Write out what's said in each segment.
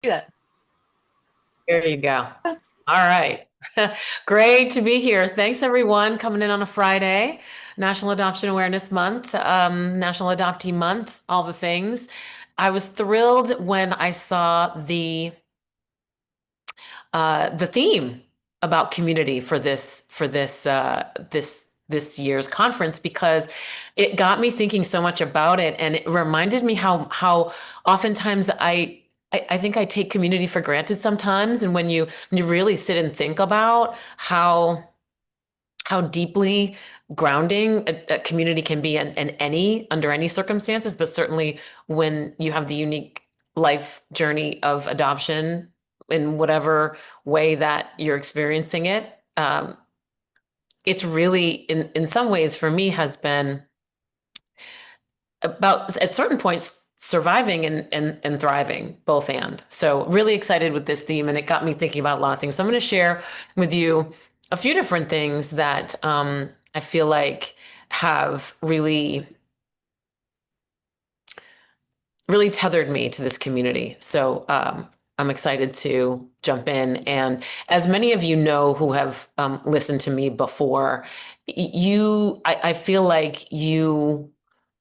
Do that. There you go. All right. Great to be here. Thanks, everyone, coming in on a Friday. National Adoption Awareness Month, National Adoptee Month, all the things. I was thrilled when I saw the theme about community for this year's conference because it got me thinking so much about it, and it reminded me how oftentimes I think I take community for granted sometimes. And when you really sit and think about how deeply grounding a community can be in any under any circumstances, but certainly when you have the unique life journey of adoption in whatever way that you're experiencing it, it's really in some ways for me has been about at certain points surviving and thriving, both and. So really excited with this theme, and it got me thinking about a lot of things. So I'm going to share with you a few different things that I feel like have really tethered me to this community. So I'm excited to jump in. And as many of you know who have listened to me before, I feel like you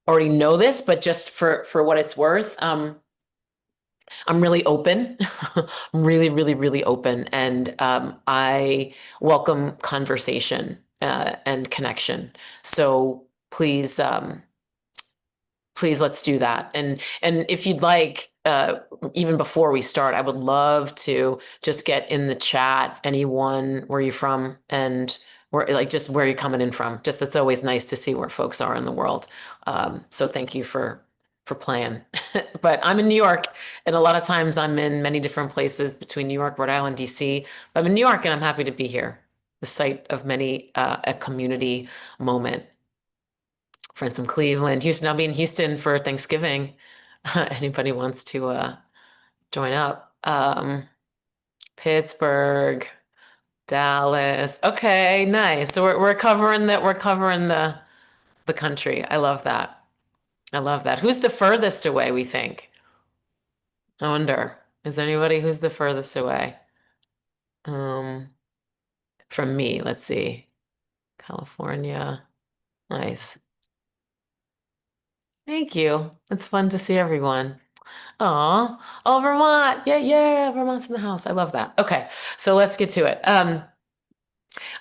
already know this, but just for what it's worth, I'm really open. I'm really open, and I welcome conversation and connection. So please let's do that. And if you'd like, even before we start, I would love to just get in the chat anyone, where you from, and where, like, just where you're coming in from. Just, it's always nice to see where folks are in the world. So thank you for playing. But I'm in New York, and a lot of times I'm in many different places between New York, Rhode Island, DC. But I'm in New York, and I'm happy to be here, the site of many a community moment. Friends from Cleveland, Houston. I'll be in Houston for Thanksgiving. Anybody wants to join up? Pittsburgh, Dallas. Okay, nice. So we're covering that. We're covering the country. I love that. I love that. Who's the furthest away, we think? I wonder. Is there anybody who's the furthest away? Um, from me, let's see. California. Nice. Thank you. It's fun to see everyone. Aw, oh, Vermont. Yeah, yeah, Vermont's in the house. I love that. Okay, so let's get to it. I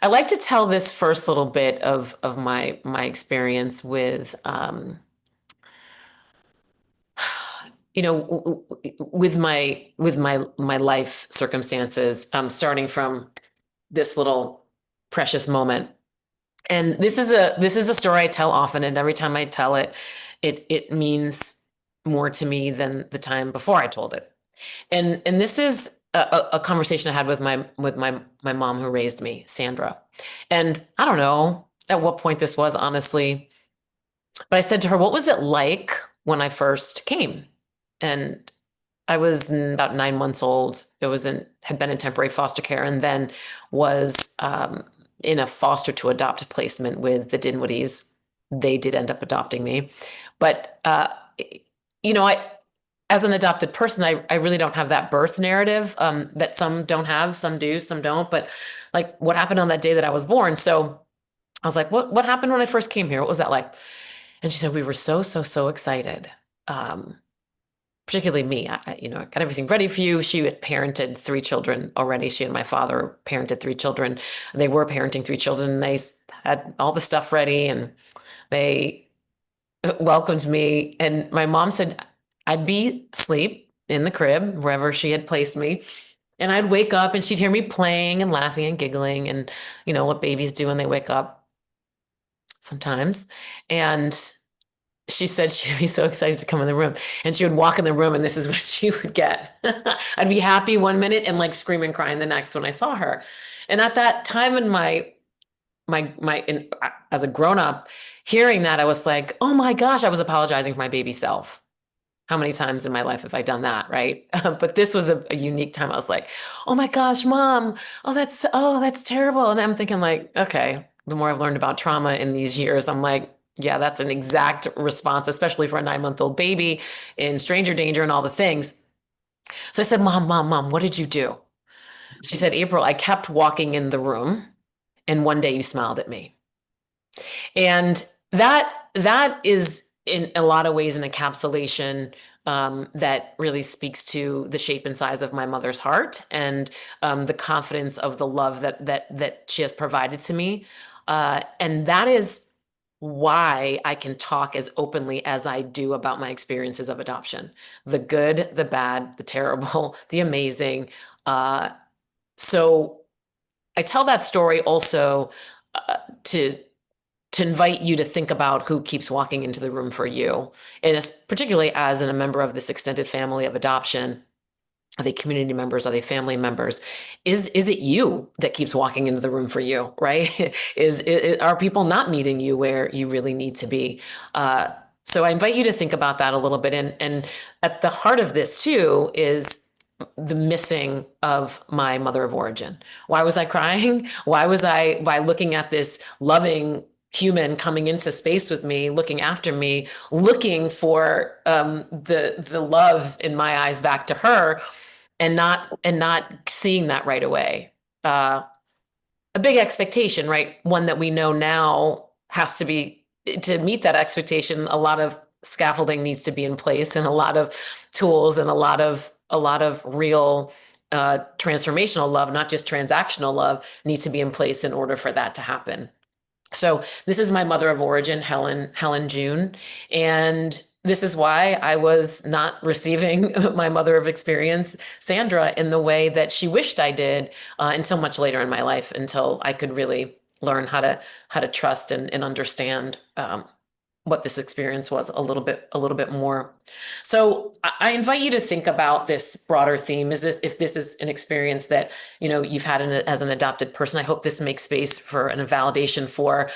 like to tell this first little bit of my experience with with my life circumstances, starting from this little precious moment. And this is a story I tell often, and every time I tell it, it means more to me than the time before I told it. And this is a conversation I had with my mom who raised me, Sandra. And I don't know at what point this was, honestly, but I said to her, "What was it like when I first came?" And I was about 9 months old. It was had been in temporary foster care, and then was in a foster to adopt placement with the Dinwoodies. They did end up adopting me, but I, as an adopted person, I really don't have that birth narrative that some don't have. Some do, some don't. But like, what happened on that day that I was born? So I was like, what happened when I first came here? What was that like? And she said, we were so excited. Um, Particularly me. I got everything ready for you. She had parented 3 children already. She and my father parented 3 children. They were parenting 3 children. They had all the stuff ready, and they welcomed me. And my mom said I'd be asleep in the crib, wherever she had placed me. And I'd wake up and she'd hear me playing and laughing and giggling, and what babies do when they wake up sometimes. And she said she'd be so excited to come in the room, and she would walk in the room, and this is what she would get. I'd be happy one minute and like scream and crying the next when I saw her. And at that time in as a grown up, hearing that, I was like, oh my gosh, I was apologizing for my baby self. How many times in my life have I done that, right? But this was a unique time. I was like, oh my gosh, mom, oh, that's terrible. And I'm thinking, like, okay, the more I've learned about trauma in these years, I'm like, yeah, that's an exact response, especially for a 9-month-old baby in stranger danger and all the things. So I said, Mom, what did you do? She said, April, I kept walking in the room, and one day you smiled at me. And that is in a lot of ways an encapsulation that really speaks to the shape and size of my mother's heart, and the confidence of the love that she has provided to me. And that is why I can talk as openly as I do about my experiences of adoption, the good, the bad, the terrible, the amazing. Uh, so I tell that story also to invite you to think about who keeps walking into the room for you. And particularly as a member of this extended family of adoption, are they community members? Are they family members? Is it you that keeps walking into the room for you, right? Are people not meeting you where you really need to be? So I invite you to think about that a little bit. And at the heart of this too is the missing of my mother of origin. Why was I crying? Why was I, by looking at this loving human coming into space with me, looking after me, looking for the love in my eyes back to her, and not seeing that right away. A big expectation, right? One that we know now has to be, to meet that expectation, a lot of scaffolding needs to be in place, and a lot of tools, and a lot of real transformational love, not just transactional love, needs to be in place in order for that to happen. So this is my mother of origin, Helen June. And this is why I was not receiving my mother of experience, Sandra, in the way that she wished I did until much later in my life, until I could really learn how to trust and understand what this experience was a little bit more. So I invite you to think about this broader theme. If this is an experience that you've had as an adopted person, I hope this makes space for a validation for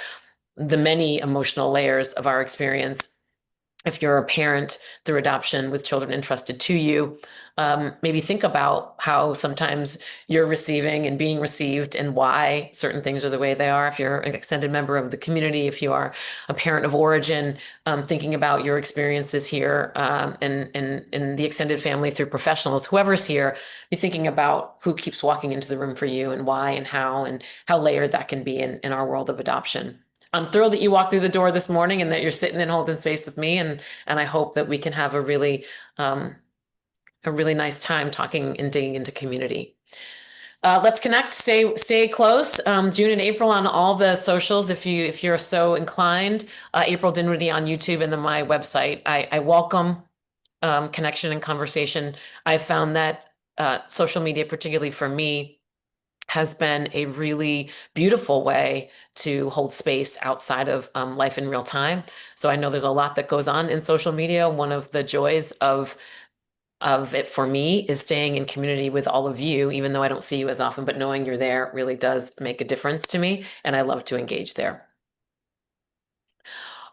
the many emotional layers of our experience. If you're a parent through adoption with children entrusted to you, maybe think about how sometimes you're receiving and being received, and why certain things are the way they are. If you're an extended member of the community, if you are a parent of origin, thinking about your experiences here, and the extended family through professionals, whoever's here, be thinking about who keeps walking into the room for you, and why, and how layered that can be in our world of adoption. I'm thrilled that you walked through the door this morning, and that you're sitting and holding space with me. And I hope that we can have a really nice time talking and digging into community. Let's connect, stay close. June and April on all the socials, if you're so inclined. April Dinwoodie on YouTube, and then my website. I welcome connection and conversation. I've found that social media, particularly for me, has been a really beautiful way to hold space outside of life in real time. So I know there's a lot that goes on in social media. One of the joys of it for me is staying in community with all of you, even though I don't see you as often, but knowing you're there really does make a difference to me, and I love to engage there.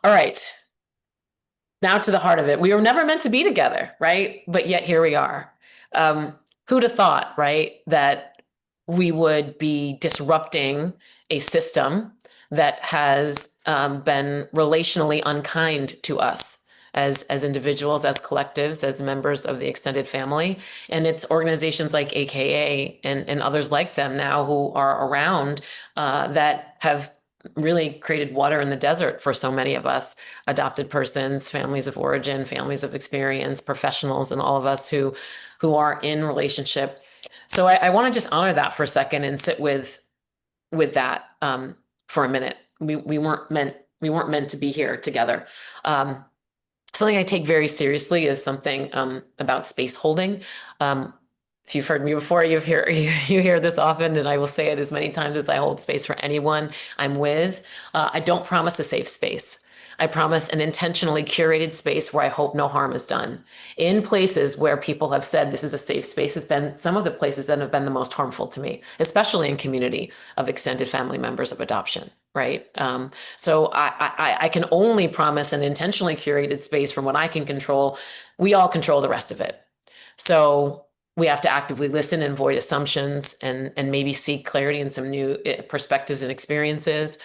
All right. Now to the heart of it. We were never meant to be together, right? But yet here we are. Who'd have thought, right, that we would be disrupting a system that has been relationally unkind to us as individuals, as collectives, as members of the extended family. And it's organizations like AKA and others like them now who are around that have really created water in the desert for so many of us, adopted persons, families of origin, families of experience, professionals, and all of us who are in relationship. So I want to just honor that for a second and sit with that for a minute. We weren't meant to be here together. Something I take very seriously is something about space holding. If you've heard me before, you hear this often, and I will say it as many times as I hold space for anyone I'm with. I don't promise a safe space. I promise an intentionally curated space where I hope no harm is done. In places where people have said this is a safe space has been some of the places that have been the most harmful to me, especially in community of extended family members of adoption, right? So I can only promise an intentionally curated space from what I can control. We all control the rest of it. So we have to actively listen and avoid assumptions, and maybe seek clarity in some new perspectives and experiences.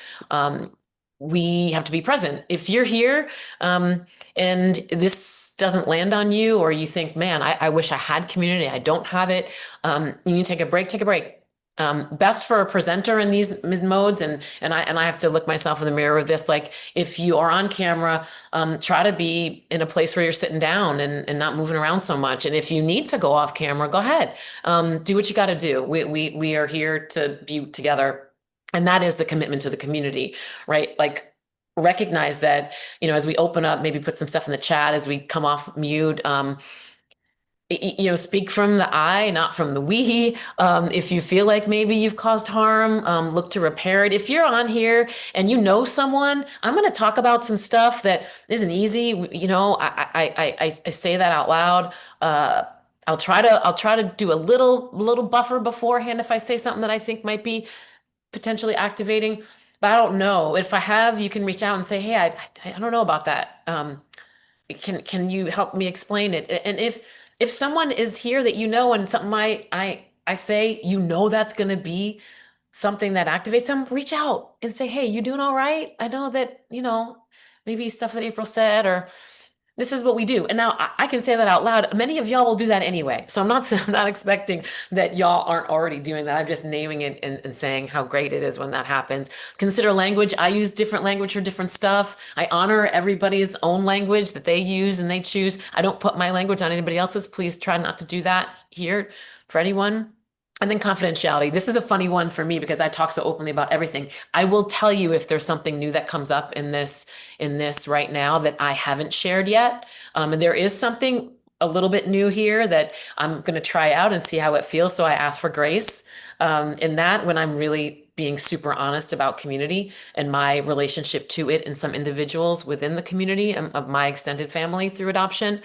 we have to be present. If you're here, and this doesn't land on you, or you think, man, I wish I had community, I don't have it. You need to take a break, take a break. Best for a presenter in these modes, and I have to look myself in the mirror with this. Like, if you are on camera, try to be in a place where you're sitting down and not moving around so much. And if you need to go off camera, go ahead. Do what you got to do. We are here to be together. And that is the commitment to the community, right? Like, recognize that, as we open up, maybe put some stuff in the chat as we come off mute. Speak from the I, not from the we. If you feel like maybe you've caused harm, look to repair it. If you're on here and you know someone, I'm going to talk about some stuff that isn't easy. I say that out loud. I'll try to do a little buffer beforehand if I say something that I think might be potentially activating, but I don't know. If I have, you can reach out and say, hey, I don't know about that. Can you help me explain it? And if someone is here that and something I say, that's going to be something that activates them, reach out and say, hey, you doing all right? I know that, maybe stuff that April said, or this is what we do. And now I can say that out loud. Many of y'all will do that anyway. So I'm not expecting that y'all aren't already doing that. I'm just naming it and saying how great it is when that happens. Consider language. I use different language for different stuff. I honor everybody's own language that they use and they choose. I don't put my language on anybody else's. Please try not to do that here for anyone. And then confidentiality. This is a funny one for me because I talk so openly about everything. I will tell you if there's something new that comes up in this right now that I haven't shared yet. And there is something a little bit new here that I'm going to try out and see how it feels. So I ask for grace in that, when I'm really being super honest about community and my relationship to it and some individuals within the community of my extended family through adoption.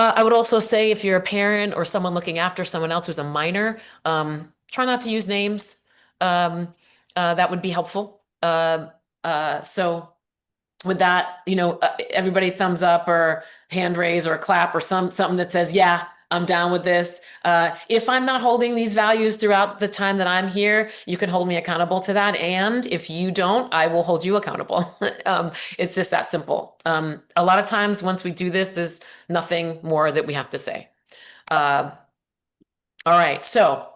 I would also say, if you're a parent or someone looking after someone else who's a minor, try not to use names. That would be helpful. So with that, everybody thumbs up or hand raise or a clap or something that says, yeah, I'm down with this. If I'm not holding these values throughout the time that I'm here, you can hold me accountable to that. And if you don't, I will hold you accountable. It's just that simple. A lot of times once we do this, there's nothing more that we have to say. All right. So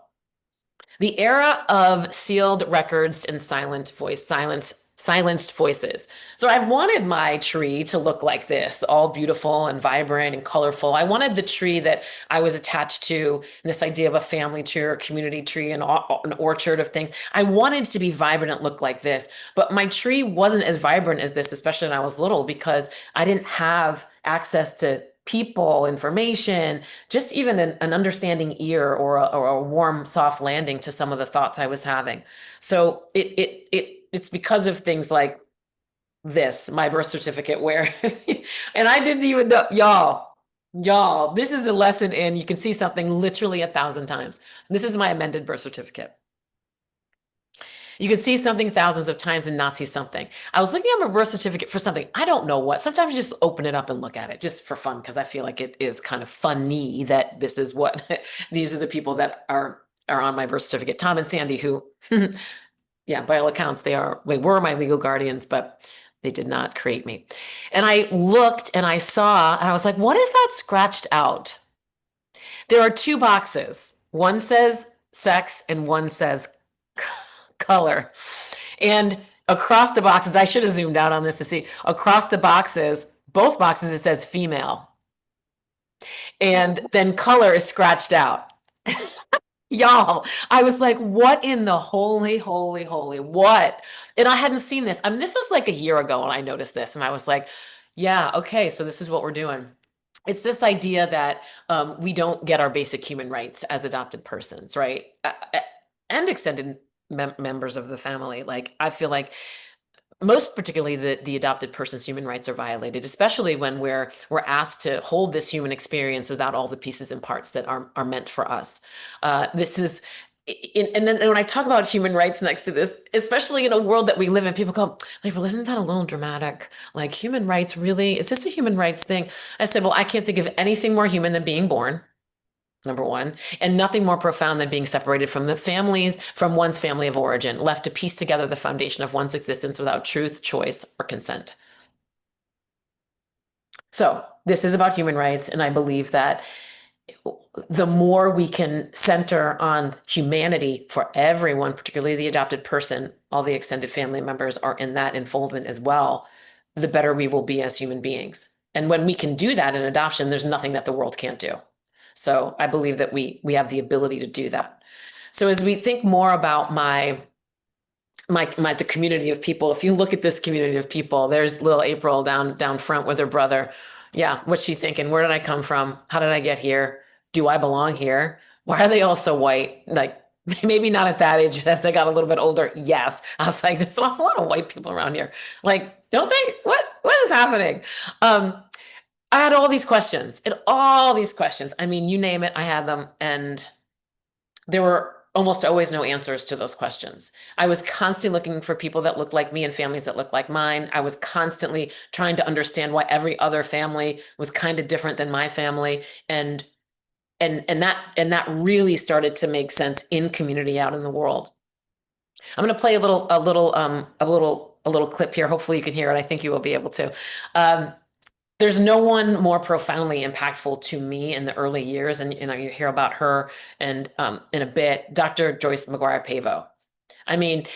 the era of sealed records and silenced voices. So I wanted my tree to look like this, all beautiful and vibrant and colorful. I wanted the tree that I was attached to, this idea of a family tree or a community tree and an orchard of things. I wanted to be vibrant and look like this, but my tree wasn't as vibrant as this, especially when I was little, because I didn't have access to people, information, just even an understanding ear or a warm, soft landing to some of the thoughts I was having. So it's because of things like this, my birth certificate, where, and I didn't even know, y'all, this is a lesson in, you can see something literally 1,000 times. This is my amended birth certificate. You can see something thousands of times and not see something. I was looking at my birth certificate for something. I don't know what. Sometimes you just open it up and look at it just for fun, because I feel like it is kind of funny that this is what these are the people that are on my birth certificate. Tom and Sandy, who, yeah, by all accounts, they were my legal guardians, but they did not create me. And I looked and I saw, and I was like, what is that scratched out? There are two boxes. One says sex and one says color. And across the boxes, I should have zoomed out on this to see, across the boxes, both boxes, it says female. And then color is scratched out. Y'all, I was like, what in the holy, what? And I hadn't seen this. I mean, this was like a year ago when I noticed this, and I was like, yeah, okay, so this is what we're doing. It's this idea that we don't get our basic human rights as adopted persons, right? And extended members of the family. Like, I feel like most particularly the adopted person's human rights are violated, especially when we're asked to hold this human experience without all the pieces and parts that are meant for us. This is, and then when I talk about human rights next to this, especially in a world that we live in, people go like, well, isn't that a little dramatic? Like, human rights, really? Is this a human rights thing? I said, well, I can't think of anything more human than being born. number one, and nothing more profound than being separated from from one's family of origin, left to piece together the foundation of one's existence without truth, choice, or consent. So this is about human rights, and I believe that the more we can center on humanity for everyone, particularly the adopted person, all the extended family members are in that enfoldment as well, the better we will be as human beings. And when we can do that in adoption, there's nothing that the world can't do. So I believe that we have the ability to do that. So as we think more about the community of people, if you look at this community of people, there's little April down front with her brother. Yeah, what's she thinking? Where did I come from? How did I get here? Do I belong here? Why are they all so white? Like, maybe not at that age, as I got a little bit older. Yes. I was like, there's an awful lot of white people around here. Like, don't they? What is happening? I had all these questions and all these questions. I mean, you name it, I had them. And there were almost always no answers to those questions. I was constantly looking for people that looked like me and families that looked like mine. I was constantly trying to understand why every other family was kind of different than my family. And that really started to make sense in community out in the world. I'm going to play a little clip here. Hopefully you can hear it. I think you will be able to. There's no one more profoundly impactful to me in the early years, and you hear about her and in a bit, Dr. Joyce McGuire Pavo. I mean,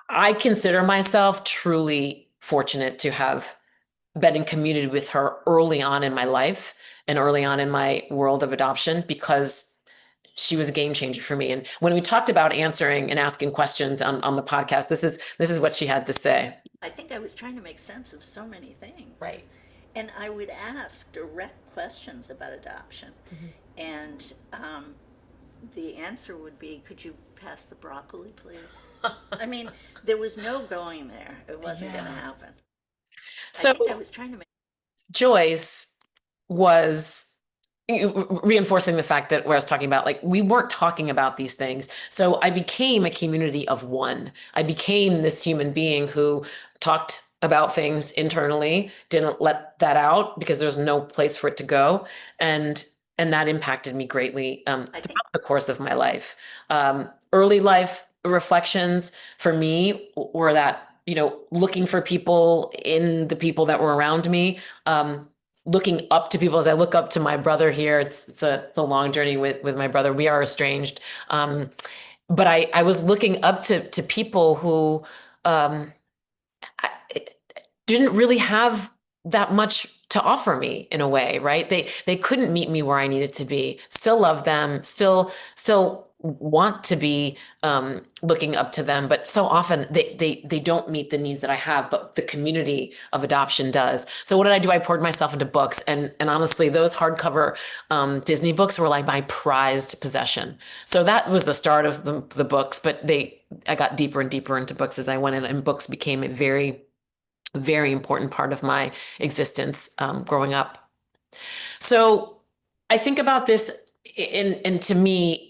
I consider myself truly fortunate to have been in community with her early on in my life and early on in my world of adoption, because she was a game changer for me. And when we talked about answering and asking questions on the podcast, this is what she had to say. I think I was trying to make sense of so many things. Right. And I would ask direct questions about adoption. And the answer would be, could you pass the broccoli, please? I mean, there was no going there. It wasn't going to happen. So I think I was trying to make. Joyce was reinforcing the fact that where I was talking about, like, we weren't talking about these things. So I became a community of one. I became this human being who talked about things internally, didn't let that out because there was no place for it to go. And that impacted me greatly throughout the course of my life. Early life reflections for me were that, looking for people in the people that were around me, looking up to people as I look up to my brother here. It's a long journey with my brother. We are estranged. But I was looking up to people who didn't really have that much to offer me in a way, right? They couldn't meet me where I needed to be. Still love them, still want to be looking up to them, but so often they don't meet the needs that I have, but the community of adoption does. So what did I do? I poured myself into books, and honestly, those hardcover Disney books were like my prized possession. So that was the start of the books, but I got deeper and deeper into books as I went in, and books became a very, very important part of my existence growing up. So I think about this, and to me,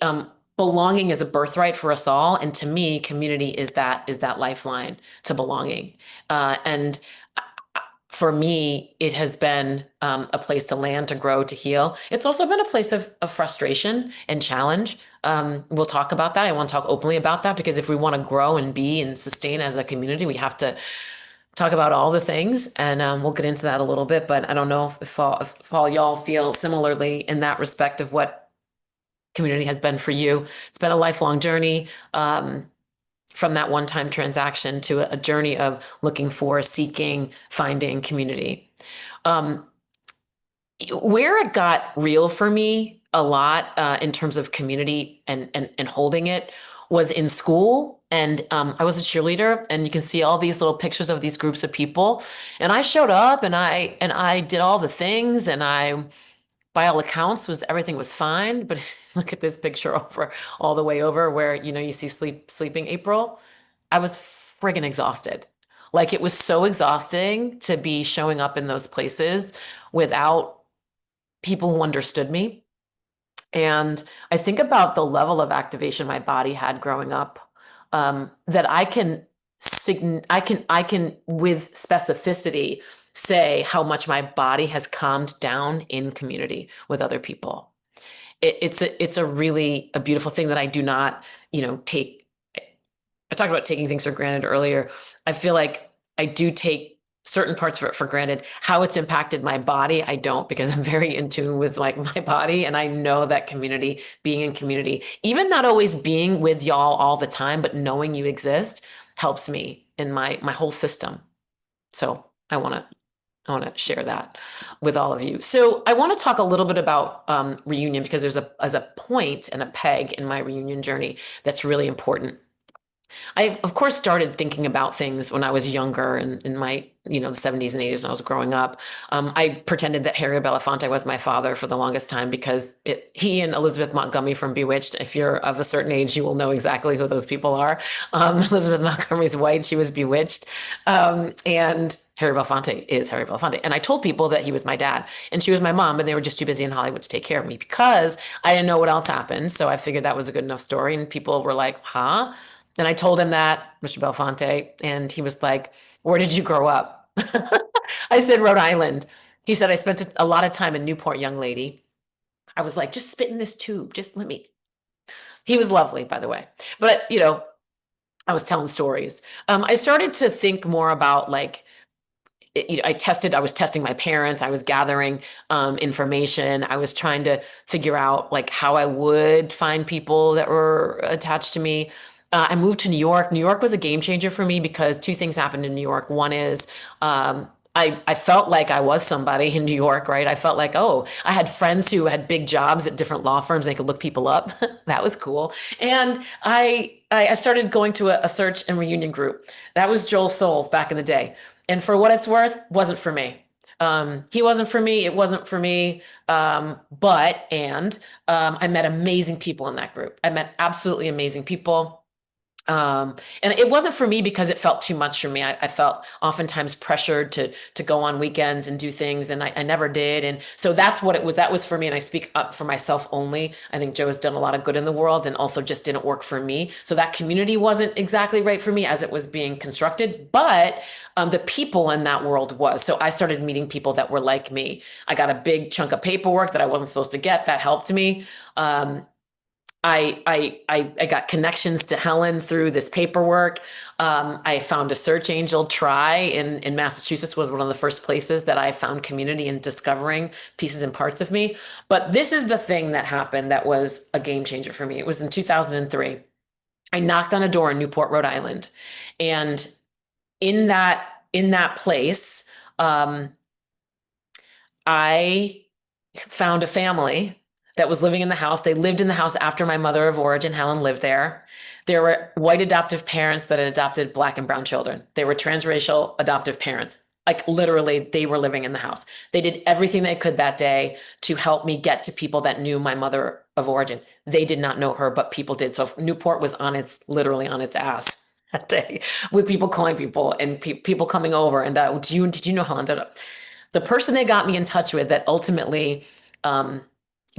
belonging is a birthright for us all. And to me, community is that lifeline to belonging. And for me, it has been a place to land, to grow, to heal. It's also been a place of frustration and challenge. We'll talk about that. I want to talk openly about that, because if we want to grow and be and sustain as a community, we have to talk about all the things, and we'll get into that a little bit. But I don't know if all y'all feel similarly in that respect of what community has been for you. It's been a lifelong journey, from that one-time transaction to a journey of looking for, seeking, finding community. Where it got real for me a lot in terms of community and holding it was in school. And I was a cheerleader, and you can see all these little pictures of these groups of people. And I showed up, and I did all the things, and by all accounts, everything was fine. But look at this picture all the way over where, you see sleeping April. I was friggin' exhausted. Like, it was so exhausting to be showing up in those places without people who understood me. And I think about the level of activation my body had growing up, that I can with specificity say how much my body has calmed down in community with other people. it's a really a beautiful thing that I do not, take. I talked about taking things for granted earlier. I feel like I do take certain parts of it for granted. How it's impacted my body, I don't, because I'm very in tune with like my body. And I know that community, being in community, even not always being with y'all all the time, but knowing you exist helps me in my whole system. So I want to share that with all of you. So I want to talk a little bit about reunion, because there's a point and a peg in my reunion journey that's really important. I, of course, started thinking about things when I was younger and in my, the 70s and 80s when I was growing up. I pretended that Harry Belafonte was my father for the longest time because he and Elizabeth Montgomery from Bewitched, if you're of a certain age, you will know exactly who those people are. Elizabeth Montgomery's white, she was bewitched. And Harry Belafonte is Harry Belafonte. And I told people that he was my dad and she was my mom, and they were just too busy in Hollywood to take care of me because I didn't know what else happened. So I figured that was a good enough story. And people were like, huh? And I told him that, Mr. Belafonte, and he was like, where did you grow up? I said, Rhode Island. He said, I spent a lot of time in Newport, young lady. I was like, just spit in this tube. Just let me. He was lovely, by the way. But, I was telling stories. I started to think more about like, I was testing my parents. I was gathering information. I was trying to figure out like how I would find people that were attached to me. I moved to New York. New York was a game changer for me because two things happened in New York. One is I felt like I was somebody in New York, right? I felt like, oh, I had friends who had big jobs at different law firms. They could look people up. That was cool. And I started going to a search and reunion group. That was Joel Souls back in the day. And for what it's worth, wasn't for me. He wasn't for me. It wasn't for me. I met amazing people in that group. I met absolutely amazing people. And it wasn't for me because it felt too much for me. I felt oftentimes pressured to go on weekends and do things, and I never did. And so that's what it was. That was for me. And I speak up for myself only. I think Joe has done a lot of good in the world and also just didn't work for me. So that community wasn't exactly right for me as it was being constructed, but the people in that world was. So I started meeting people that were like me. I got a big chunk of paperwork that I wasn't supposed to get. That helped me. I got connections to Helen through this paperwork. I found a search angel. Try in Massachusetts was one of the first places that I found community and discovering pieces and parts of me. But this is the thing that happened that was a game changer for me. It was in 2003. I knocked on a door in Newport, Rhode Island, and in that place, I found a family that was living in the house. They lived in the house after my mother of origin, Helen, lived there. There were white adoptive parents that had adopted Black and brown children. They were transracial adoptive parents. Like literally, they were living in the house. They did everything they could that day to help me get to people that knew my mother of origin. They did not know her, but people did. So Newport was literally on its ass that day with people calling people and people coming over. And did you know Helen? The person they got me in touch with that ultimately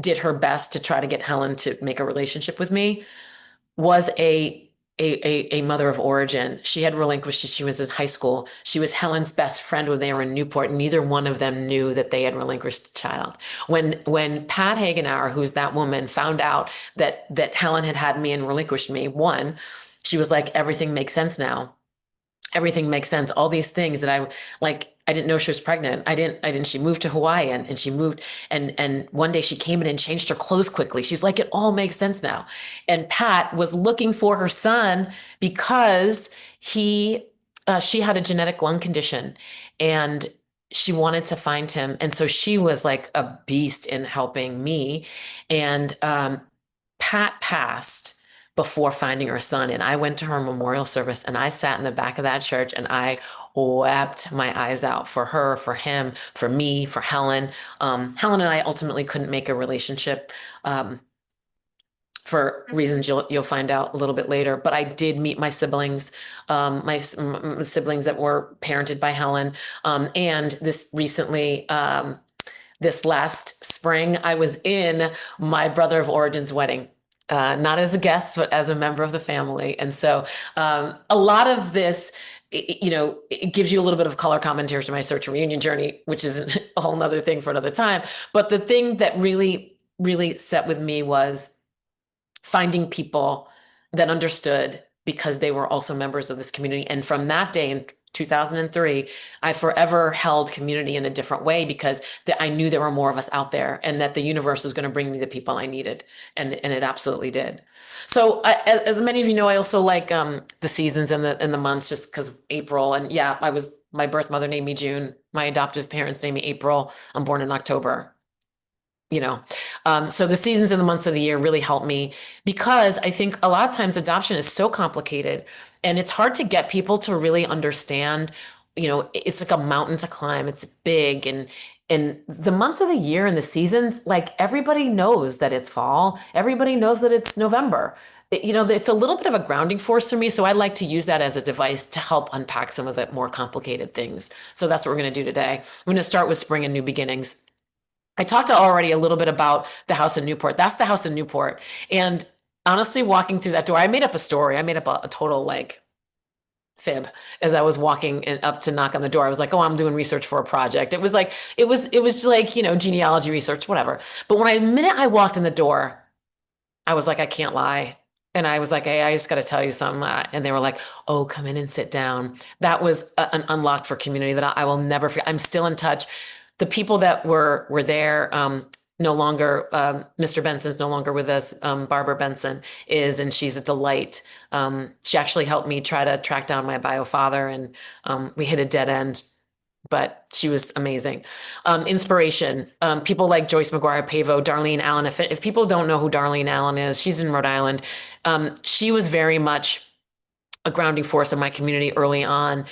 did her best to try to get Helen to make a relationship with me was a mother of origin. She had relinquished, she was in high school. She was Helen's best friend when they were in Newport. Neither one of them knew that they had relinquished a child. When Pat Hagenauer, who's that woman, found out that Helen had me and relinquished me, one, she was like, everything makes sense now. Everything makes sense. All these things that I didn't know she was pregnant. She moved to Hawaii and she moved and one day she came in and changed her clothes quickly. She's like, it all makes sense now. And Pat was looking for her son because she had a genetic lung condition and she wanted to find him. And so she was like a beast in helping me. And Pat passed before finding her son. And I went to her memorial service and I sat in the back of that church and I wept my eyes out for her, for him, for me, for Helen. Helen and I ultimately couldn't make a relationship for reasons you'll find out a little bit later. But I did meet my siblings, my siblings that were parented by Helen. And this recently, this last spring, I was in my brother of origin's wedding. Not as a guest, but as a member of the family. And so a lot of this, it gives you a little bit of color commentary to my search and reunion journey, which is a whole nother thing for another time. But the thing that really really set with me was finding people that understood because they were also members of this community. And from that day in 2003, I forever held community in a different way because I knew there were more of us out there and that the universe was going to bring me the people I needed. And it absolutely did. So as many of you know, I also like the seasons and the months just because April. And yeah, my birth mother named me June. My adoptive parents named me April. I'm born in October. So the seasons and the months of the year really help me because I think a lot of times adoption is so complicated and it's hard to get people to really understand, it's like a mountain to climb. It's big and the months of the year and the seasons, like everybody knows that it's fall. Everybody knows that it's November. It's a little bit of a grounding force for me. So I like to use that as a device to help unpack some of the more complicated things. So that's what we're going to do today. I'm going to start with spring and new beginnings. I talked already a little bit about the house in Newport. That's the house in Newport. And honestly, walking through that door, I made up a story. I made up a total fib as I was walking up to knock on the door. I was like, oh, I'm doing research for a project. It was genealogy research, whatever. But the minute I walked in the door, I was like, I can't lie. And I was like, hey, I just got to tell you something. And they were like, oh, come in and sit down. That was an unlock for community that I will never forget. I'm still in touch. The people that were there, no longer, Mr. Benson's no longer with us. Barbara Benson is, and she's a delight. She actually helped me try to track down my bio father, and we hit a dead end, but she was amazing. Inspiration, people like Joyce McGuire Pavo, Darlene Allen. If people don't know who Darlene Allen is, she's in Rhode Island. She was very much a grounding force in my community early on.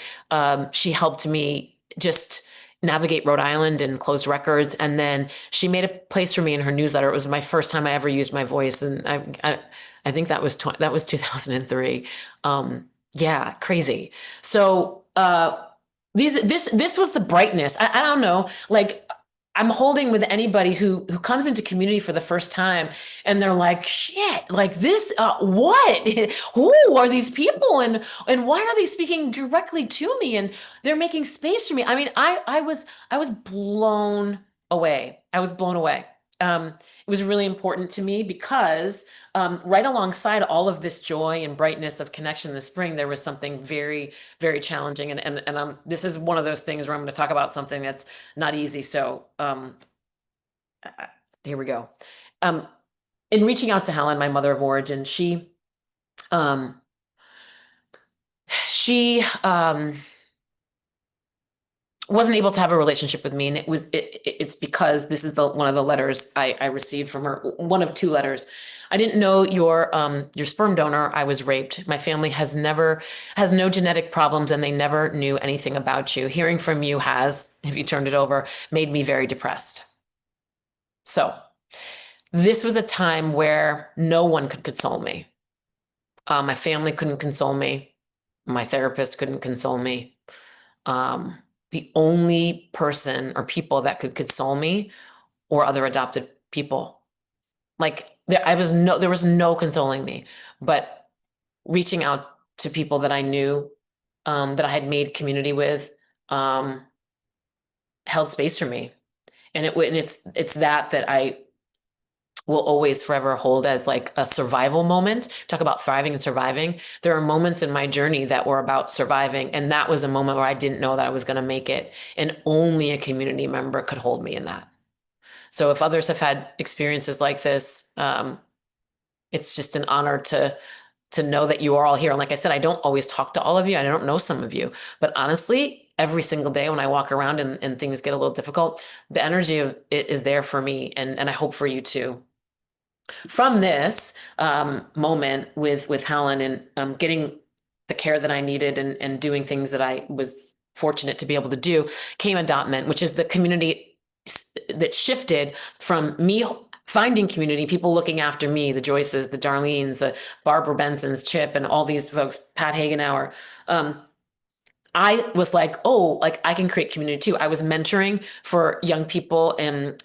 She helped me just navigate Rhode Island and closed records. And then she made a place for me in her newsletter. It was my first time I ever used my voice. And I think that was 2003. Yeah, crazy. So, this was the brightness. I don't know, like I'm holding with anybody who comes into community for the first time and they're like, shit, like this, what, who are these people? And why are they speaking directly to me? And they're making space for me. I mean, I was blown away. I was blown away. It was really important to me because right alongside all of this joy and brightness of connection this spring, there was something very, very challenging. And this is one of those things where I'm going to talk about something that's not easy. So here we go. In reaching out to Helen, my mother of origin, she wasn't able to have a relationship with me. And it's because this is one of the letters I received from her, one of two letters. I didn't know your sperm donor. I was raped. My family has no genetic problems and they never knew anything about you. Hearing from you has, if you turned it over, made me very depressed. So this was a time where no one could console me. My family couldn't console me. My therapist couldn't console me. The only person or people that could console me were other adopted people. Like there was no consoling me, but reaching out to people that I knew, that I had made community with, held space for me. And it's that I will always forever hold as like a survival moment. Talk about thriving and surviving. There are moments in my journey that were about surviving. And that was a moment where I didn't know that I was going to make it. And only a community member could hold me in that. So if others have had experiences like this, it's just an honor to know that you are all here. And like I said, I don't always talk to all of you. I don't know some of you, but honestly, every single day when I walk around and things get a little difficult, the energy of it is there for me. And I hope for you too. From this moment with Helen and getting the care that I needed and doing things that I was fortunate to be able to do, came Adoptment, which is the community that shifted from me finding community, people looking after me, the Joyces, the Darlenes, the Barbara Bensons, Chip, and all these folks, Pat Hagenauer. I was like, oh, like I can create community too. I was mentoring for young people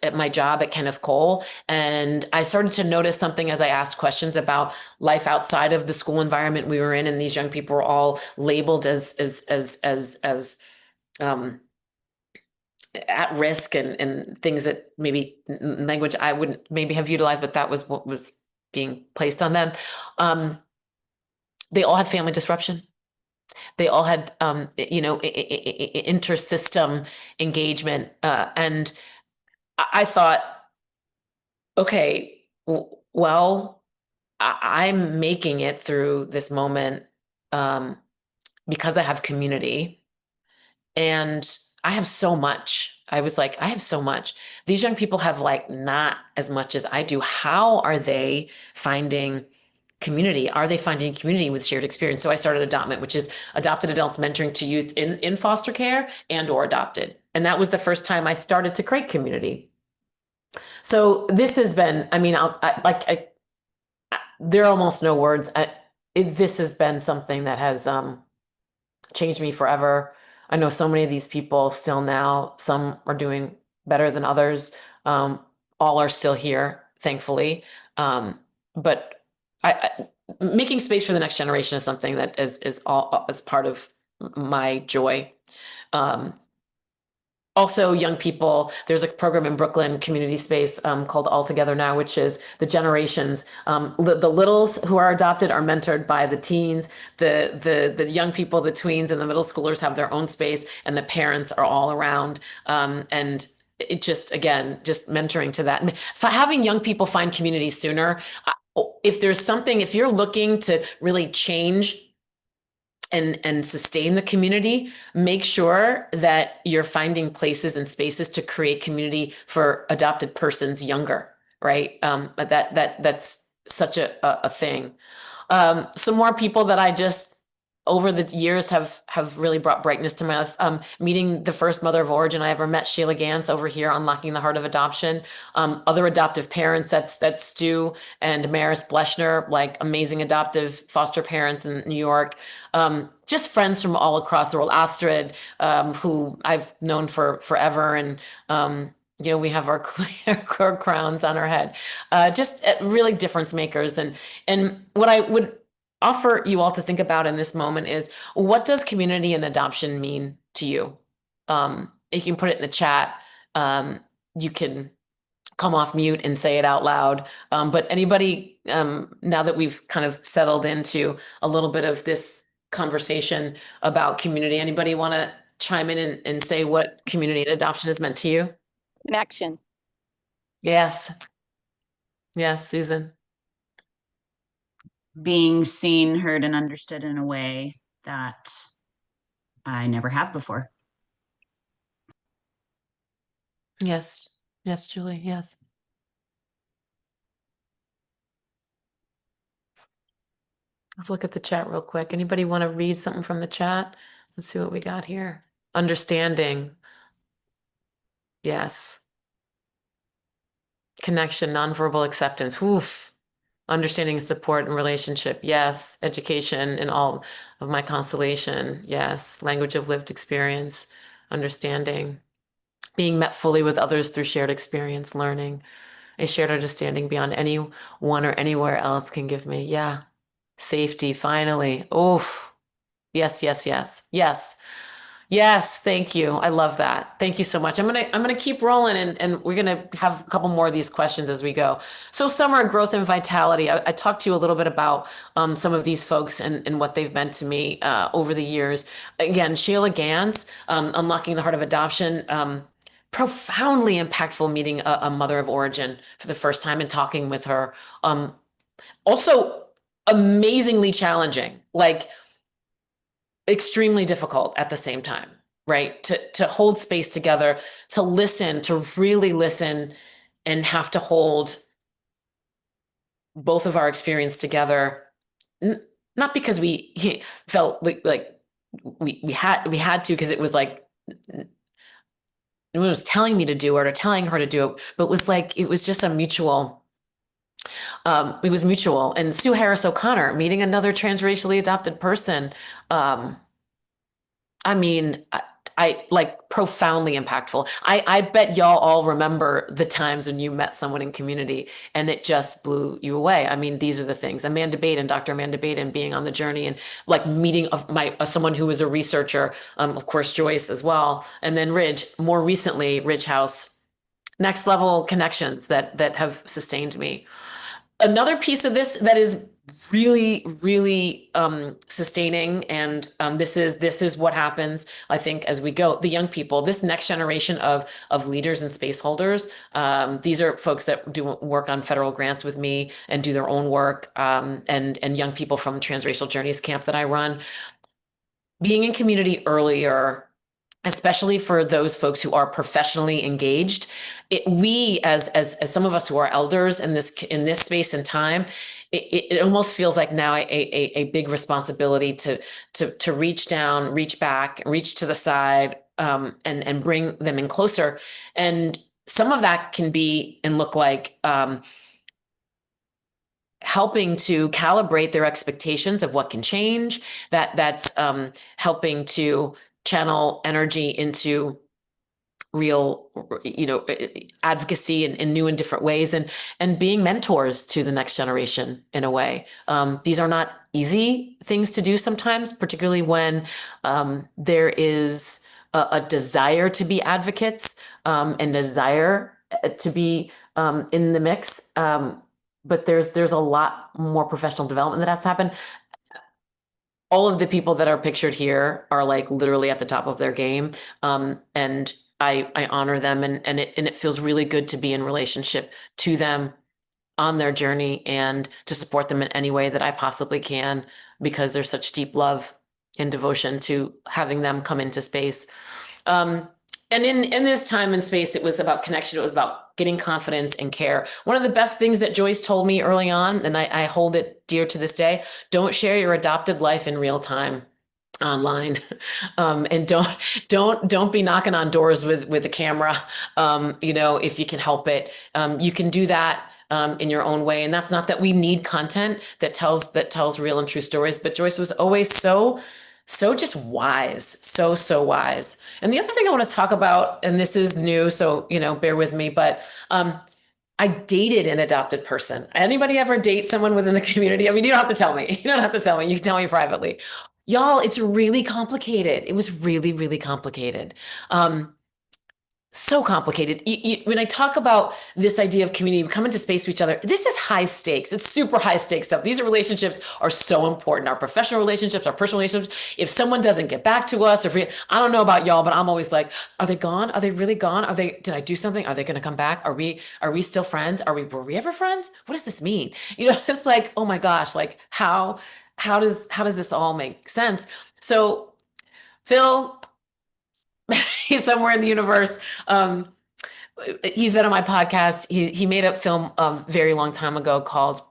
at my job at Kenneth Cole. And I started to notice something as I asked questions about life outside of the school environment we were in. And these young people were all labeled as at risk and things that maybe language I wouldn't maybe have utilized, but that was what was being placed on them. They all had family disruption. They all had, inter-system engagement. And I thought, okay, well, I'm making it through this moment um, because I have community and I have so much. I was like, I have so much. These young people have like not as much as I do. How are they finding community? Are they finding community with shared experience? So I started Adoptment, which is adopted adults mentoring to youth in foster care and or adopted. And that was the first time I started to create community. So this has been, I mean, there are almost no words. This has been something that has changed me forever. I know so many of these people still now. Some are doing better than others. All are still here, thankfully. But making space for the next generation is something that is all as part of my joy. Also, young people, there's a program in Brooklyn, community space called All Together Now, which is the generations. The littles who are adopted are mentored by the teens. The young people, the tweens and the middle schoolers have their own space, and the parents are all around. And it just, again, just mentoring to that. And having young people find community sooner. If there's something, if you're looking to really change and sustain the community, make sure that you're finding places and spaces to create community for adopted persons younger, right? That's such a thing. Some more people that I just over the years have really brought brightness to my life. Meeting the first mother of origin I ever met, Sheila Gantz, over here, Unlocking the Heart of Adoption. Other adoptive parents, that's Stu and Maris Bleshner, like amazing adoptive foster parents in New York. Just friends from all across the world. Astrid, who I've known for forever, and we have our crowns on our head. Just really difference makers. And what I would offer you all to think about in this moment is, what does community and adoption mean to you? You can put it in the chat. You can come off mute and say it out loud. But anybody, now that we've kind of settled into a little bit of this conversation about community, anybody want to chime in and say what community and adoption has meant to you? Connection. Yes. Yes, Susan. Being seen, heard, and understood in a way that I never have before. Yes. Yes, Julie. Yes. Let's look at the chat real quick. Anybody want to read something from the chat? Let's see what we got here. Understanding. Yes. Connection, nonverbal acceptance. Oof. Understanding, support, and relationship. Yes. Education in all of my constellation. Yes. Language of lived experience. Understanding. Being met fully with others through shared experience, learning. A shared understanding beyond anyone or anywhere else can give me. Yeah. Safety, finally. Oof. Yes, yes, yes, yes. Yes, thank you. I love that. Thank you so much. I'm gonna keep rolling, and we're gonna have a couple more of these questions as we go. So summer growth and vitality. I talked to you a little bit about some of these folks and what they've meant to me over the years. Again, Sheila Gantz, Unlocking the Heart of Adoption. Profoundly impactful meeting a mother of origin for the first time and talking with her. Also amazingly challenging, like extremely difficult at the same time, right? To hold space together, to listen, to really listen, and have to hold both of our experience together. Not because we felt like we had to, because it was like it was telling me to do it or telling her to do it, but it was just a mutual. It was mutual. And Sue Harris O'Connor meeting another transracially adopted person. I mean, I like profoundly impactful. I bet y'all all remember the times when you met someone in community and it just blew you away. I mean, these are the things. Dr. Amanda Baden being on the journey and like meeting of someone who was a researcher, of course, Joyce as well. And then Ridge, more recently, Ridge House, next level connections that have sustained me. Another piece of this that is really, really sustaining, and this is what happens, I think, as we go. The young people, this next generation of leaders and space holders, these are folks that do work on federal grants with me and do their own work, and young people from Transracial Journeys Camp that I run. Being in community earlier, especially for those folks who are professionally engaged, we as some of us who are elders in this space and time, it almost feels like now a big responsibility to reach down, reach back, reach to the side, and bring them in closer. And some of that can be and look like helping to calibrate their expectations of what can change. That's helping to channel energy into real, advocacy in new and different ways, and being mentors to the next generation in a way. These are not easy things to do sometimes, particularly when there is a desire to be advocates, and desire to be in the mix. But there's a lot more professional development that has to happen. All of the people that are pictured here are like literally at the top of their game. And I honor them, and it feels really good to be in relationship to them on their journey and to support them in any way that I possibly can, because there's such deep love and devotion to having them come into space. And in this time and space, it was about connection. It was about getting confidence and care. One of the best things that Joyce told me early on, and I hold it dear to this day, don't share your adopted life in real time online. And don't be knocking on doors with a camera. If you can help it, you can do that in your own way. And that's not that we need content that tells real and true stories, but Joyce was always so just wise, so wise. And the other thing I want to talk about, and this is new, so bear with me, but I dated an adopted person. Anybody ever date someone within the community? I mean, you don't have to tell me. You don't have to tell me. You can tell me privately. Y'all, it's really complicated. It was really, really complicated. So complicated. When I talk about this idea of community, we come into space with each other. This is high stakes. It's super high stakes stuff. These relationships are so important. Our professional relationships, our personal relationships. If someone doesn't get back to us, I don't know about y'all, but I'm always like, are they gone? Are they really gone? Did I do something? Are they going to come back? Are we still friends? Were we ever friends? What does this mean? It's like, oh my gosh, like how does this all make sense? So Phil, he's somewhere in the universe. He's been on my podcast. He made a film a very long time ago called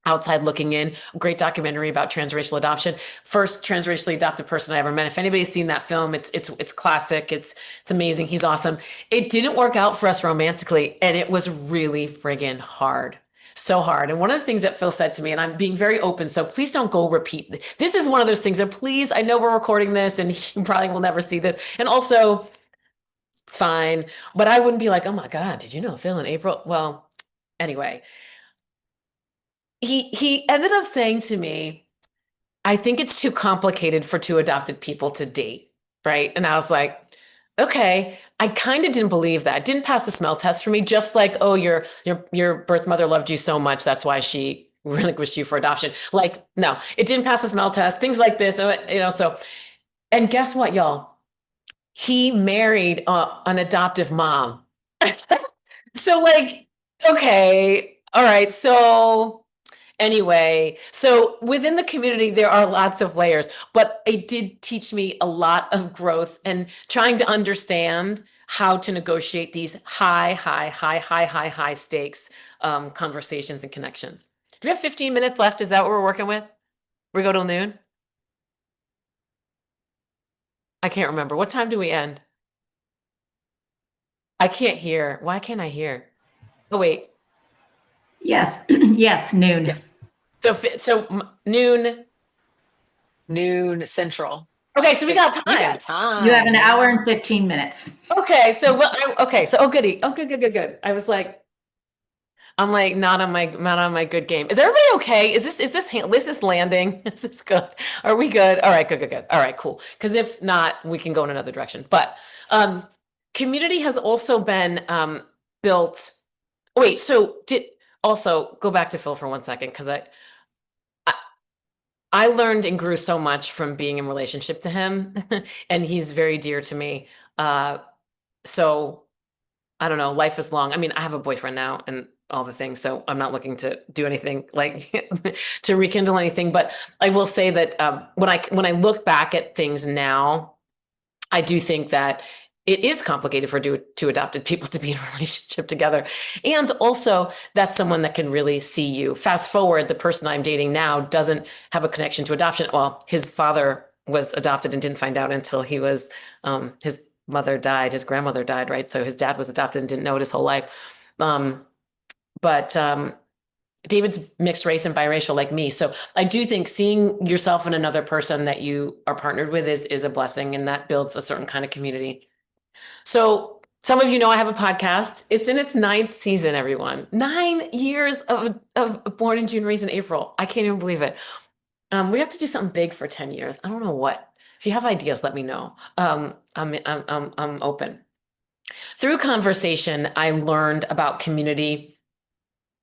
Outside Looking In, a great documentary about transracial adoption. First transracially adopted person I ever met. If anybody's seen that film, it's classic. It's amazing. He's awesome. It didn't work out for us romantically, and it was really friggin' hard. So hard. And one of the things that Phil said to me, and I'm being very open, so please don't go repeat. This is one of those things, and please, I know we're recording this and he probably will never see this. And also, it's fine, but I wouldn't be like, oh my God, did you know Phil and April? Well, anyway, he ended up saying to me, I think it's too complicated for two adopted people to date, right? And I was like, okay. I kind of didn't believe that. It didn't pass the smell test for me. Just like, oh, your birth mother loved you so much, that's why she relinquished you for adoption. Like, no, it didn't pass the smell test. Things like this, So, and guess what, y'all? He married an adoptive mom. So, like, okay, all right. So anyway, so within the community, there are lots of layers, but it did teach me a lot of growth and trying to understand how to negotiate these high stakes conversations and connections. Do we have 15 minutes left? Is that what we're working with? We go till noon? I can't remember. What time do we end? I can't hear. Why can't I hear? Oh, wait. Yes, yes, noon. Yeah. So noon. Noon Central. Okay, so we got You time. got time. You have an hour yeah. and 15 minutes. Okay, so oh goody. Oh, good. I was like, I'm like not on my good game. Is everybody okay? Is this landing? Is this good? Are we good? All right, good. All right, cool. Because if not, we can go in another direction. But community has also been built. Wait, so also go back to Phil for 1 second, because I learned and grew so much from being in relationship to him, and he's very dear to me. So I don't know, life is long. I mean, I have a boyfriend now and all the things, so I'm not looking to do anything like to rekindle anything. But I will say that when I look back at things now, I do think that it is complicated for two adopted people to be in a relationship together. And also, that's someone that can really see you. Fast forward, the person I'm dating now doesn't have a connection to adoption. Well, his father was adopted and didn't find out until he was, his mother died, his grandmother died, right? So his dad was adopted and didn't know it his whole life. But David's mixed race and biracial like me. So I do think seeing yourself in another person that you are partnered with is a blessing, and that builds a certain kind of community. So some of you know I have a podcast. It's in its 9th season, everyone. 9 years of Born in June, Raised in April. I can't even believe it. We have to do something big for 10 years. I don't know what. If you have ideas, let me know. I'm open. Through conversation, I learned about community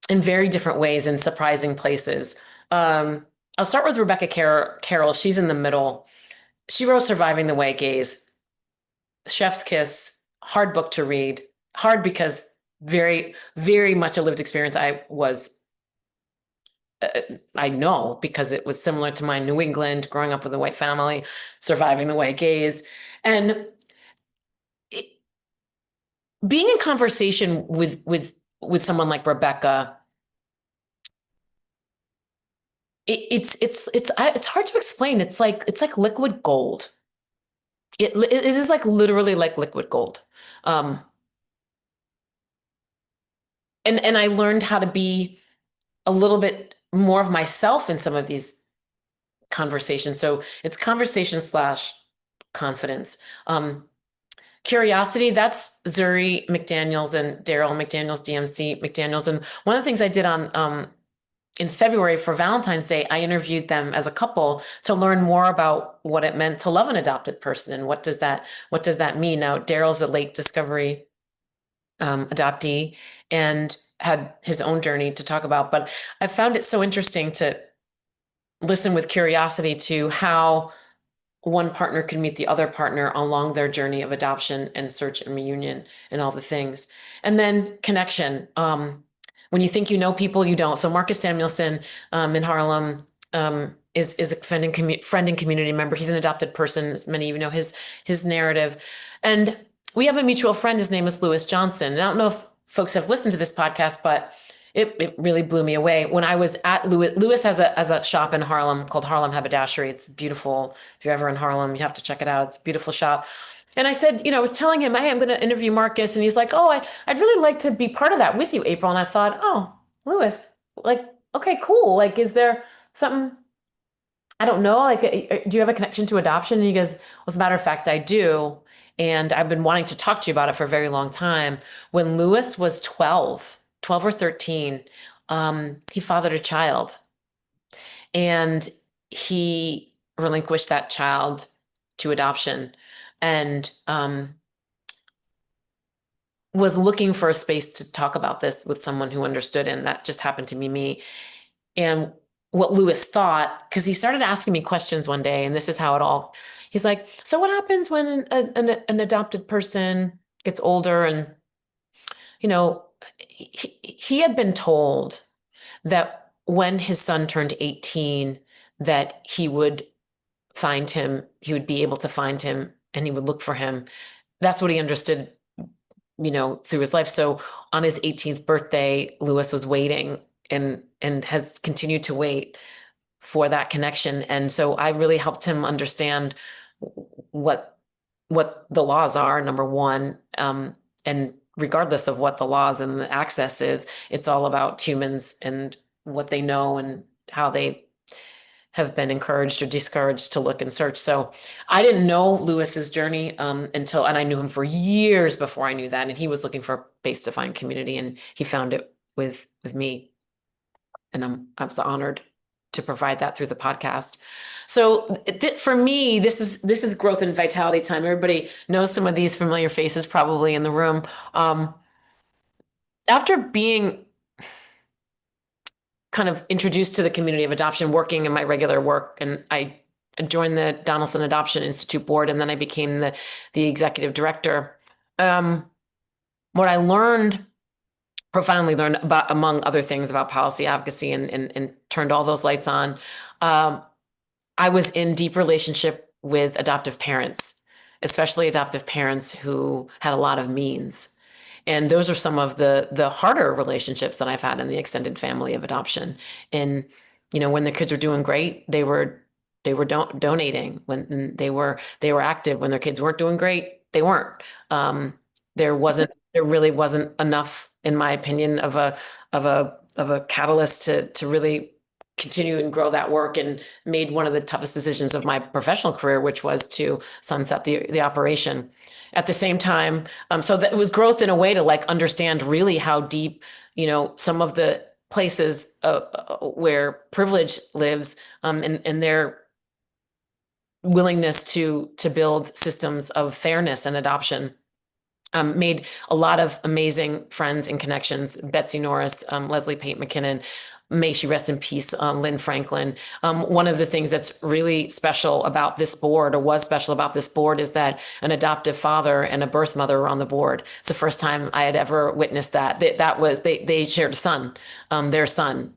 in very different ways in surprising places. I'll start with Rebecca Carroll. She's in the middle. She wrote Surviving the White Gaze, Chef's Kiss, hard book to read, hard because very, very much a lived experience. I know because it was similar to my New England, growing up with a white family, surviving the white gaze. And being in conversation with someone like Rebecca, it's hard to explain. It's like liquid gold. It is like literally like liquid gold. And I learned how to be a little bit more of myself in some of these conversations. So it's conversation / confidence. Curiosity, that's Zuri McDaniels and Daryl McDaniels, DMC McDaniels. And one of the things I did on in February for Valentine's Day, I interviewed them as a couple to learn more about what it meant to love an adopted person and what does that mean. Now, Daryl's a late discovery adoptee and had his own journey to talk about, but I found it so interesting to listen with curiosity to how one partner can meet the other partner along their journey of adoption and search and reunion and all the things. And then connection. When you think you know people, you don't. So Marcus Samuelson in Harlem is a friend and community member. He's an adopted person, as many of you know his narrative. And we have a mutual friend. His name is Lewis Johnson. And I don't know if folks have listened to this podcast, but it really blew me away. When I was at Lewis has a shop in Harlem called Harlem Haberdashery. It's beautiful. If you're ever in Harlem, you have to check it out. It's a beautiful shop. And I said, I was telling him, hey, I'm going to interview Marcus. And he's like, oh, I'd really like to be part of that with you, April. And I thought, oh, Lewis, like, okay, cool. Like, is there something, I don't know, like, do you have a connection to adoption? And he goes, well, as a matter of fact, I do. And I've been wanting to talk to you about it for a very long time. When Lewis was 12 or 13, he fathered a child. And he relinquished that child to adoption. And was looking for a space to talk about this with someone who understood, and that just happened to be me. And what Lewis thought, because he started asking me questions one day, and this is how it all, he's like, so what happens when an adopted person gets older? And, he had been told that when his son turned 18, that he would find him, he would be able to find him, and he would look for him. That's what he understood, through his life. So on his 18th birthday, Lewis was waiting and has continued to wait for that connection. And so I really helped him understand what the laws are, number one. And regardless of what the laws and the access is, it's all about humans and what they know and how they have been encouraged or discouraged to look and search. So I didn't know Lewis's journey until, and I knew him for years before I knew that. And he was looking for a place to find community, and he found it with me. And I was honored to provide that through the podcast. So for me, this is growth and vitality time. Everybody knows some of these familiar faces probably in the room. After being kind of introduced to the community of adoption, working in my regular work, and I joined the Donaldson Adoption Institute board, and then I became the executive director. What I profoundly learned about, among other things, about policy advocacy, and turned all those lights on. I was in deep relationship with adoptive parents, especially adoptive parents who had a lot of means. And those are some of the harder relationships that I've had in the extended family of adoption. And, when the kids were doing great, they were donating. When they were active. When their kids weren't doing great, they weren't. There really wasn't enough, in my opinion, of a catalyst to really continue and grow that work, and made one of the toughest decisions of my professional career, which was to sunset the operation. At the same time, so that it was growth in a way to understand really how deep, some of the places where privilege lives, and their willingness to build systems of fairness and adoption. Made a lot of amazing friends and connections. Betsy Norris, Leslie Pate McKinnon, may she rest in peace, Lynn Franklin. One of the things that's really special about this board, or was special about this board, is that an adoptive father and a birth mother were on the board. It's the first time I had ever witnessed that. They shared a son. Their son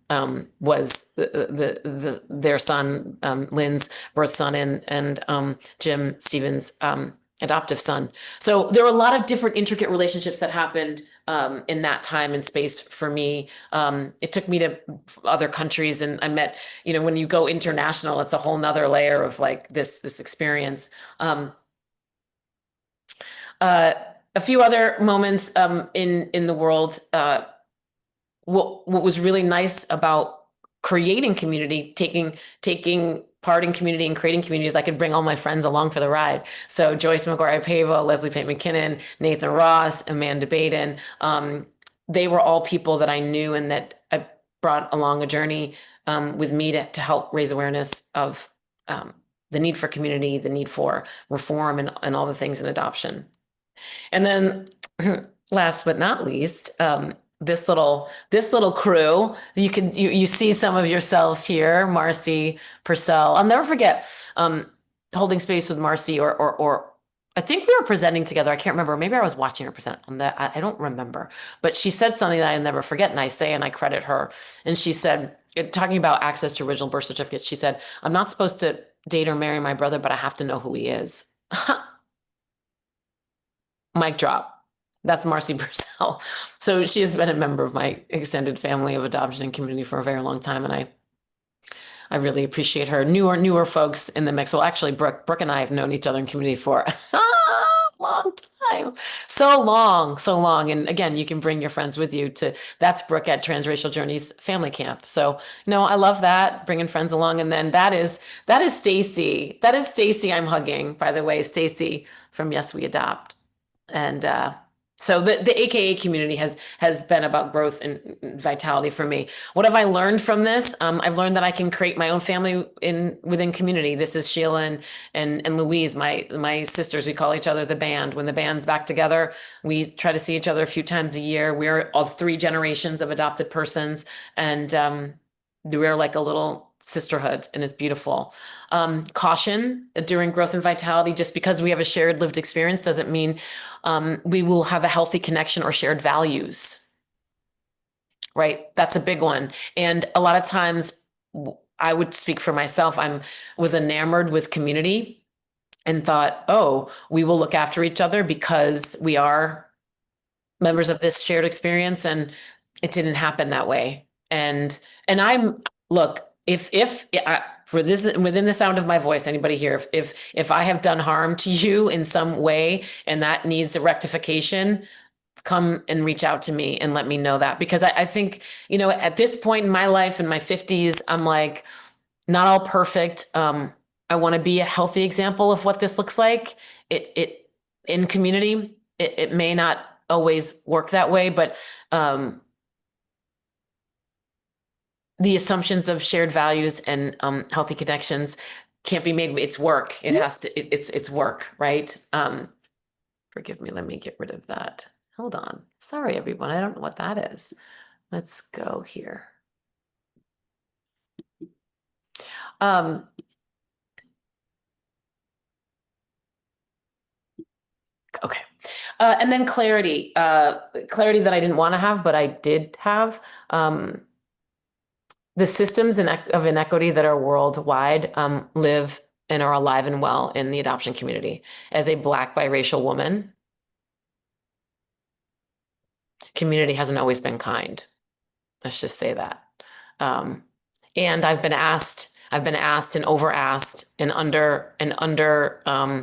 was their son, Lynn's birth son, and Jim Stevens' adoptive son. So there were a lot of different intricate relationships that happened in that time and space for me. It took me to other countries, and I met, when you go international, it's a whole nother layer of this experience. A few other moments in the world. What was really nice about creating community, taking part in community and creating communities, I could bring all my friends along for the ride. So Joyce McGuire-Pavo, Leslie Pate McKinnon, Nathan Ross, Amanda Baden, they were all people that I knew and that I brought along a journey with me to help raise awareness of the need for community, the need for reform, and all the things in adoption. And then last but not least, this little crew, you see some of yourselves here. Marcy Purcell, I'll never forget holding space with Marcy, or I think we were presenting together. I can't remember. Maybe I was watching her present on that. I don't remember, but she said something that I'll never forget, and I credit her. And she said, talking about access to original birth certificates, she said, "I'm not supposed to date or marry my brother, but I have to know who he is." Mic drop. That's Marcy Purcell. So she has been a member of my extended family of adoption and community for a very long time, and I really appreciate her. Newer folks in the mix. Well, actually, Brooke and I have known each other in community for a long time. So long. And again, you can bring your friends with you that's Brooke at Transracial Journeys Family Camp. So, I love that, bringing friends along. And then that is Stacy. That is Stacy I'm hugging, by the way, Stacy from Yes We Adopt. And so the AKA community has been about growth and vitality for me. What have I learned from this? I've learned that I can create my own family within community. This is Sheila and Louise, my sisters. We call each other the band. When the band's back together, we try to see each other a few times a year. We're all 3 generations of adopted persons, and we're like a little sisterhood, and it's beautiful. Caution during growth and vitality. Just because we have a shared lived experience doesn't mean we will have a healthy connection or shared values, right? That's a big one. And a lot of times, I would speak for myself, was enamored with community and thought, oh, we will look after each other because we are members of this shared experience, and it didn't happen that way. And look, if for this, within the sound of my voice, anybody here, if I have done harm to you in some way and that needs a rectification, come and reach out to me and let me know that. Because I think, at this point in my life, in my 50s, I'm like, not all perfect. I want to be a healthy example of what this looks like. It in community, it may not always work that way, but the assumptions of shared values and healthy connections can't be made. It's work. It has to. It's work, right? Forgive me. Let me get rid of that. Hold on. Sorry, everyone. I don't know what that is. Let's go here. Okay. And then clarity. Clarity that I didn't want to have, but I did have. The systems of inequity that are worldwide live and are alive and well in the adoption community. As a Black biracial woman, community hasn't always been kind. Let's just say that. And I've been asked and over asked and under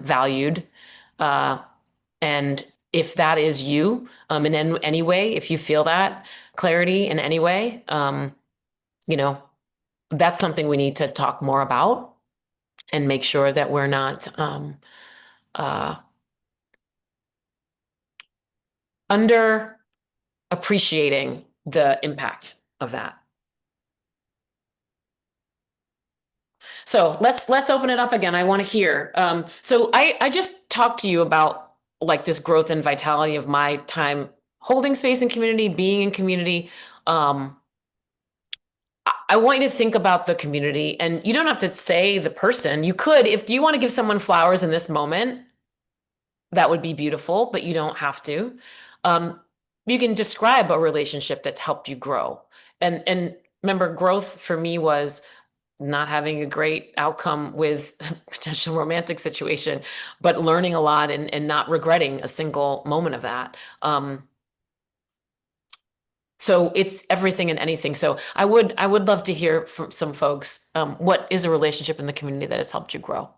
valued. And if that is you, in any way, if you feel that clarity in any way, you know, that's something we need to talk more about and make sure that we're not under appreciating the impact of that. So let's open it up again. I want to hear. So I just talked to you about like this growth and vitality of my time holding space in community, being in community. I want you to think about the community, and you don't have to say the person. You could, if you want to give someone flowers in this moment, that would be beautiful, but you don't have to. You can describe a relationship that's helped you grow. And remember, growth for me was not having a great outcome with a potential romantic situation, but learning a lot and not regretting a single moment of that. So it's everything and anything. So I would love to hear from some folks, what is a relationship in the community that has helped you grow?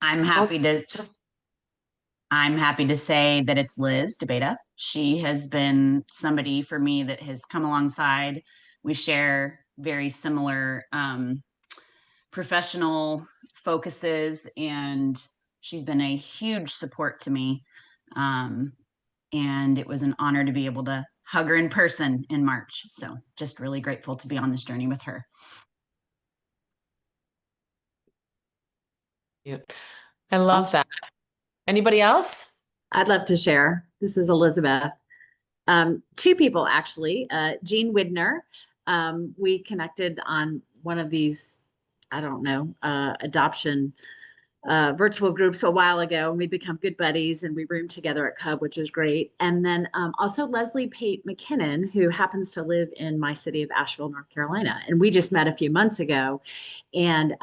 I'm happy to say that it's Liz DeBeta. She has been somebody for me that has come alongside. We share very similar professional focuses, and she's been a huge support to me. And it was an honor to be able to hug her in person in March. So just really grateful to be on this journey with her. I love that. Anybody else? I'd love to share. This is Elizabeth. Two people, actually. Jean Widner. We connected on one of these, I don't know, adoption virtual groups a while ago, and we become good buddies, and we roomed together at Cub, which is great. And then also Leslie Pate McKinnon, who happens to live in my city of Asheville, North Carolina. And we just met a few months ago. And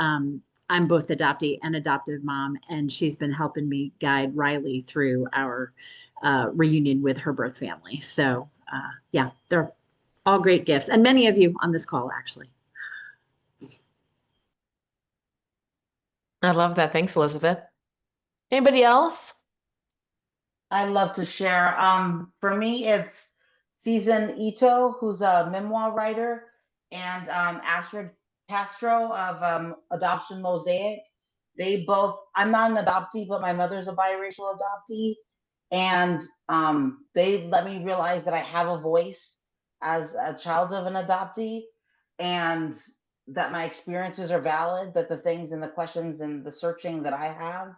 I'm both adoptee and adoptive mom, and she's been helping me guide Riley through our reunion with her birth family. So yeah, they're all great gifts. And many of you on this call, actually. I love that. Thanks, Elizabeth. Anybody else? I'd love to share. For me, it's Season Ito, who's a memoir writer, and Astrid Castro of Adoption Mosaic. They both, I'm not an adoptee, but my mother's a biracial adoptee. And they let me realize that I have a voice as a child of an adoptee, and that my experiences are valid, that the things and the questions and the searching that I have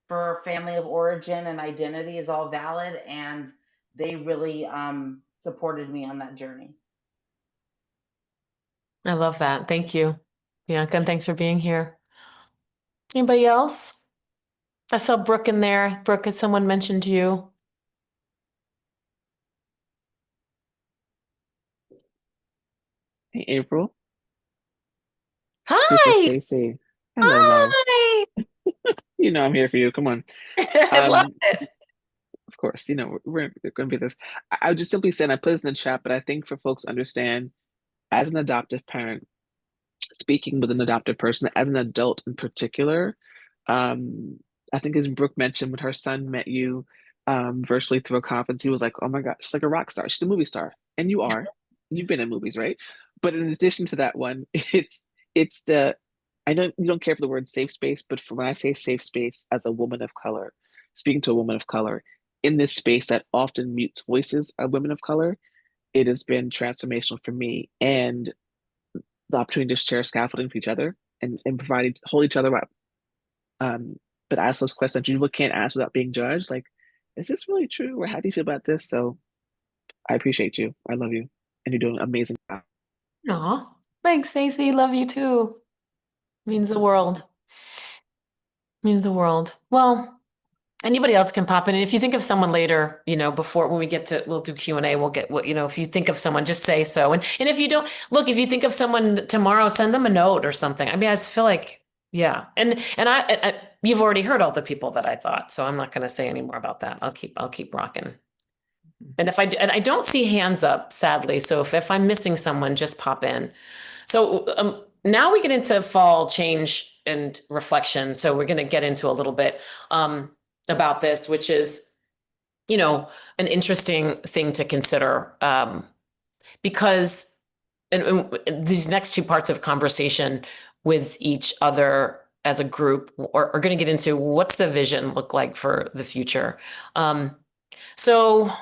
for family of origin and identity is all valid, and they really supported me on that journey. I love that. Thank you, Bianca, and thanks for being here. Anybody else? I saw Brooke in there. Brooke, has someone mentioned you? Hey, April. This Hi. is Stacey. Hello, love. Hi. You know I'm here for you. Come on. I love it. Of course, you know we're going to be this. I would just simply say, and I put this in the chat, but I think for folks to understand, as an adoptive parent, speaking with an adoptive person, as an adult in particular, I think as Brooke mentioned, when her son met you, virtually through a conference. He was like, "Oh my gosh, she's like a rock star. She's a movie star." And you are. You've been in movies, right? But in addition to that one, it's the I know you don't care for the word safe space, but for when I say safe space as a woman of color, speaking to a woman of color in this space that often mutes voices of women of color, it has been transformational for me. And the opportunity to share scaffolding for each other and provide hold each other up. But ask those questions you can't ask without being judged. Like, is this really true? Or how do you feel about this? So I appreciate you. I love you. And you're doing an amazing job. Aw, thanks, Stacey. Love you too. Means the world. Means the world. Well, anybody else can pop in. And if you think of someone later, before when we get to, we'll do Q&A, we'll get what, if you think of someone, just say so. And if you don't, look, if you think of someone tomorrow, send them a note or something. I mean, I just feel like, yeah. And you've already heard all the people that I thought, so I'm not going to say any more about that. I'll keep rocking. And I don't see hands up, sadly. So if I'm missing someone, just pop in. So now we get into fall change and reflection. So we're going to get into a little bit about this, which is, an interesting thing to consider because in these next two parts of conversation with each other as a group are going to get into what's the vision look like for the future. So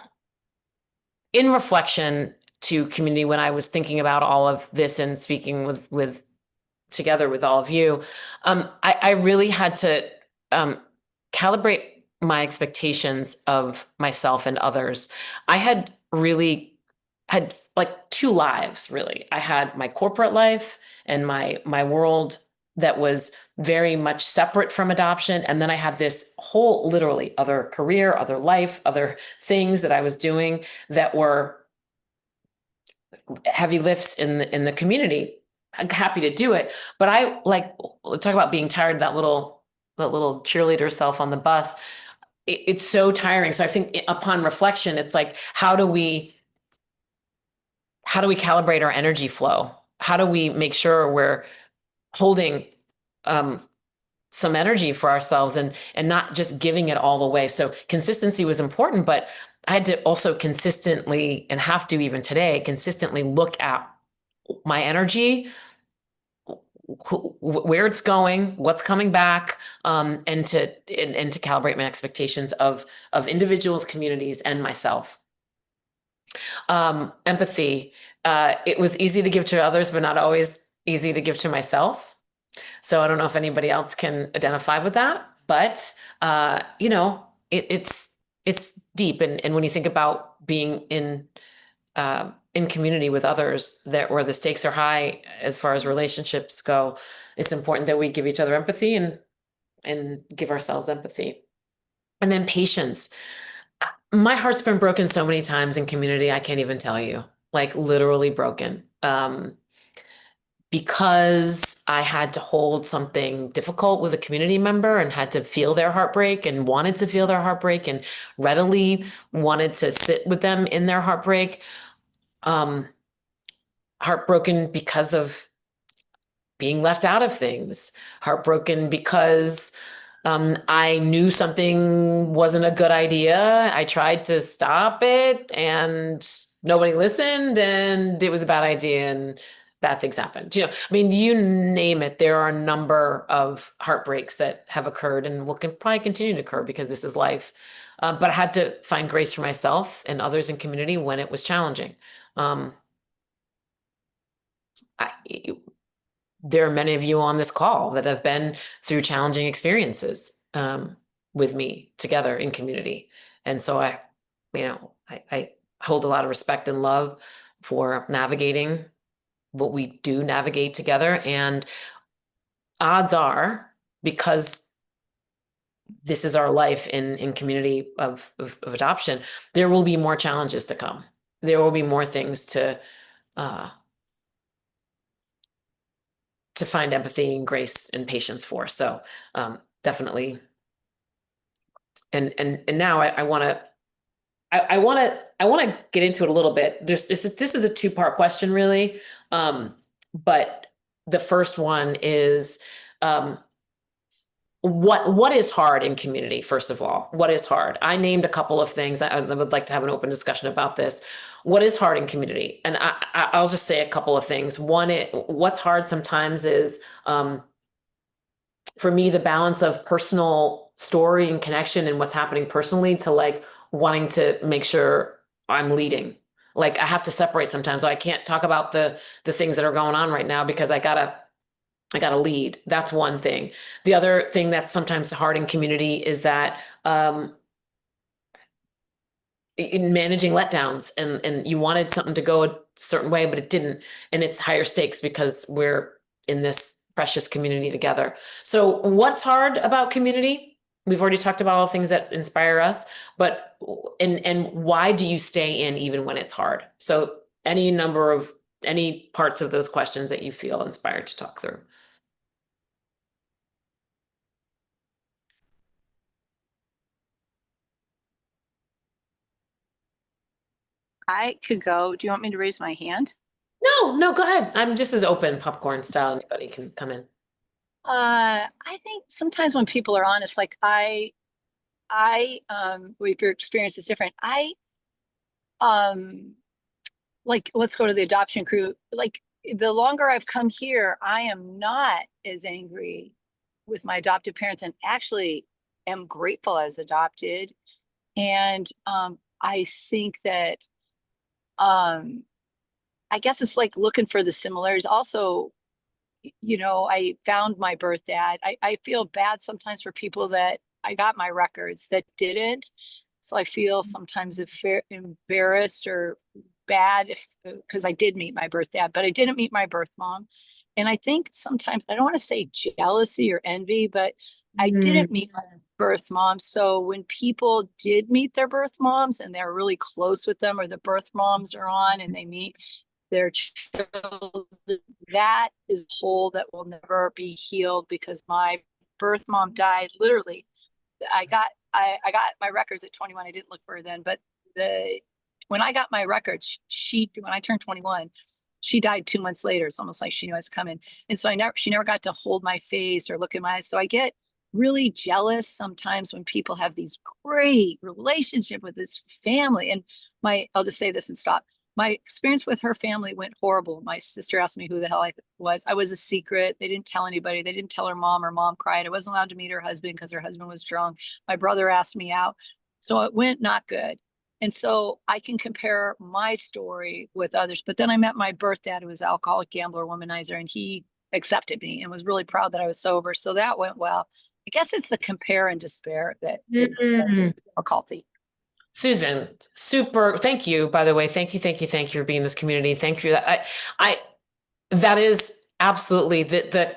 in reflection to community, when I was thinking about all of this and speaking together with all of you, I really had to calibrate my expectations of myself and others. I had really had like two lives, really. I had my corporate life and my world that was very much separate from adoption. And then I had this whole literally other career, other life, other things that I was doing that were heavy lifts in the community. I'm happy to do it. But I talk about being tired, that little cheerleader self on the bus. It's so tiring. So I think upon reflection, it's like, how do we calibrate our energy flow? How do we make sure we're holding some energy for ourselves and not just giving it all away? So consistency was important, but I had to also consistently, and have to even today, consistently look at my energy, where it's going, what's coming back, and to calibrate my expectations of individuals, communities, and myself. Empathy. It was easy to give to others, but not always easy to give to myself. So I don't know if anybody else can identify with that, but it's deep. And when you think about being in community with others where the stakes are high as far as relationships go, it's important that we give each other empathy and give ourselves empathy. And then patience. My heart's been broken so many times in community, I can't even tell you, like literally broken. Because I had to hold something difficult with a community member and had to feel their heartbreak and wanted to feel their heartbreak and readily wanted to sit with them in their heartbreak. Heartbroken because of being left out of things, heartbroken because I knew something wasn't a good idea. I tried to stop it and nobody listened and it was a bad idea and bad things happened. I mean, you name it. There are a number of heartbreaks that have occurred and will probably continue to occur because this is life. But I had to find grace for myself and others in community when it was challenging. There are many of you on this call that have been through challenging experiences with me together in community. And so I hold a lot of respect and love for navigating what we do navigate together. And odds are, because this is our life in community of adoption, there will be more challenges to come. There will be more things to find empathy and grace and patience for. So definitely. And now I want to get into it a little bit. This is a two-part question, really. But the first one is what is hard in community, first of all? What is hard? I named a couple of things. I would like to have an open discussion about this. What is hard in community? And I'll just say a couple of things. One, what's hard sometimes is, for me, the balance of personal story and connection and what's happening personally to like wanting to make sure I'm leading. Like I have to separate sometimes. So I can't talk about the things that are going on right now because I gotta lead. That's one thing. The other thing that's sometimes hard in community is that in managing letdowns, and you wanted something to go a certain way, but it didn't. And it's higher stakes because we're in this precious community together. So what's hard about community? We've already talked about all the things that inspire us, but and why do you stay in even when it's hard? So any parts of those questions that you feel inspired to talk through. I could go. Do you want me to raise my hand? No, go ahead. I'm just as open, popcorn style. Anybody can come in. I think sometimes when people are honest, like well, if your experience is different, like, let's go to the adoption crew. Like, the longer I've come here, I am not as angry with my adopted parents, and actually am grateful as adopted. And I think that I guess it's like looking for the similarities. Also, I found my birth dad. I feel bad sometimes for people that I got my records that didn't. So I feel sometimes embarrassed or bad because I did meet my birth dad, but I didn't meet my birth mom. And I think sometimes, I don't want to say jealousy or envy, but I didn't meet my birth mom. So when people did meet their birth moms and they're really close with them, or the birth moms are on and they meet their children, that is a hole that will never be healed, because my birth mom died literally. I got my records at 21. I didn't look for her then, but when I got my records, when I turned 21, she died 2 months later. It's almost like she knew I was coming. And so she never got to hold my face or look in my eyes. So I get really jealous sometimes when people have these great relationship with this family. And I'll just say this and stop. My experience with her family went horrible. My sister asked me who the hell I was. I was a secret. They didn't tell anybody. They didn't tell her mom. Her mom cried. I wasn't allowed to meet her husband because her husband was drunk. My brother asked me out. So it went not good. And so I can compare my story with others. But then I met my birth dad, who was an alcoholic, gambler, womanizer, and he accepted me and was really proud that I was sober. So that went well. I guess it's the compare and despair that is the difficulty. Susan, super. Thank you, by the way. Thank you for being in this community. Thank you. That is absolutely the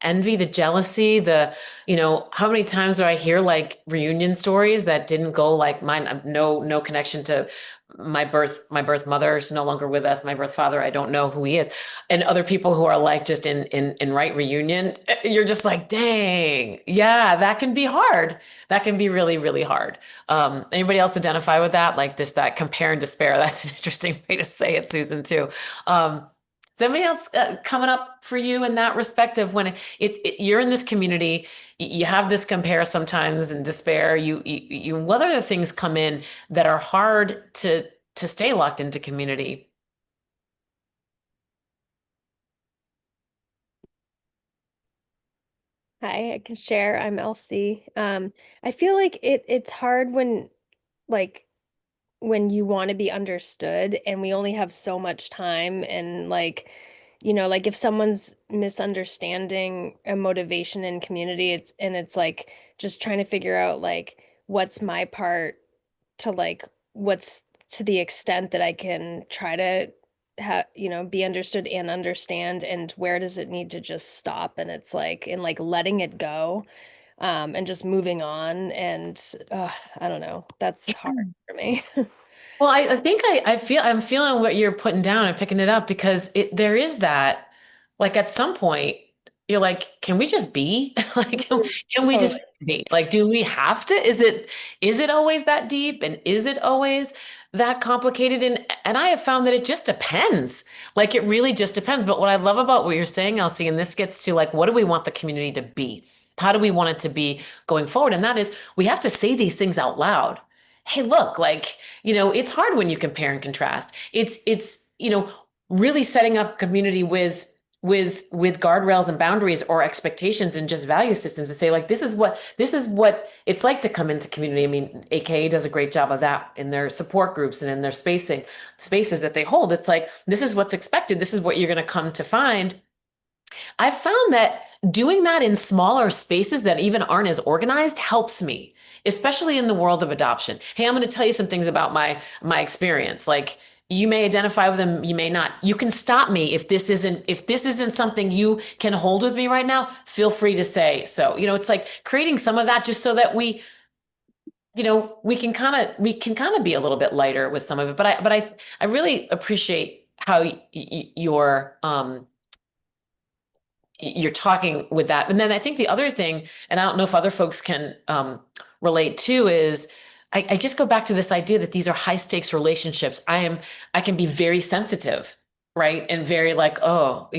envy, the jealousy, how many times do I hear like reunion stories that didn't go like mine? No connection to my birth mother is no longer with us. My birth father, I don't know who he is. And other people who are like just in right reunion, you're just like, dang, yeah, that can be hard. That can be really, really hard. Anybody else identify with that? Like that compare and despair. That's an interesting way to say it, Susan, too. Is anybody else coming up for you in that respect of when you're in this community, you have this compare sometimes and despair, what other things come in that are hard to stay locked into community? Hi, I can share. I'm Elsie. I feel like it's hard when you want to be understood and we only have so much time, and like if someone's misunderstanding a motivation in community, it's like just trying to figure out like what's my part to what's to the extent that I can try to be understood and understand, and where does it need to just stop, and it's like letting it go, and just moving on, and I don't know, that's hard for me. Well, I think I'm feeling what you're putting down and picking it up, because there is that, like at some point you're like, can we just be like, can we just be like, do we have to, is it always that deep, and is it always that complicated? And I have found that it just depends. Like it really just depends. But what I love about what you're saying, Elsie, and this gets to like, what do we want the community to be? How do we want it to be going forward? And that is, we have to say these things out loud. Hey, look, like, it's hard when you compare and contrast. It's, really setting up a community with guardrails and boundaries or expectations and just value systems to say, like, this is what it's like to come into community. I mean, AKA does a great job of that in their support groups and in their spaces that they hold. It's like, this is what's expected. This is what you're going to come to find. I've found that doing that in smaller spaces that even aren't as organized helps me, especially in the world of adoption. Hey, I'm going to tell you some things about my experience. Like, you may identify with them, you may not. You can stop me if this isn't something you can hold with me right now. Feel free to say so. It's like creating some of that just so that we can kind of be a little bit lighter with some of it. But I really appreciate how you're talking with that. And then I think the other thing, and I don't know if other folks can relate to, is I just go back to this idea that these are high stakes relationships. I can be very sensitive, right? And very like, oh,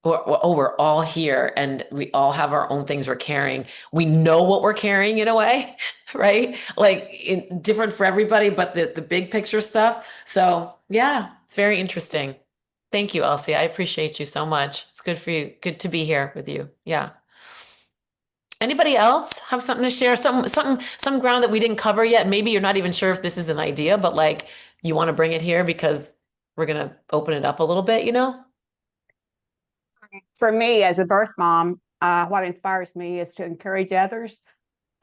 we're all here and we all have our own things we're carrying. We know what we're carrying in a way, right? Like, different for everybody, but the big picture stuff. So yeah, very interesting. Thank you, Elsie. I appreciate you so much. It's good for you. Good to be here with you. Yeah. Anybody else have something to share? Some ground that we didn't cover yet. Maybe you're not even sure if this is an idea, but like, you want to bring it here because we're going to open it up a little bit, For me, as a birth mom, what inspires me is to encourage others,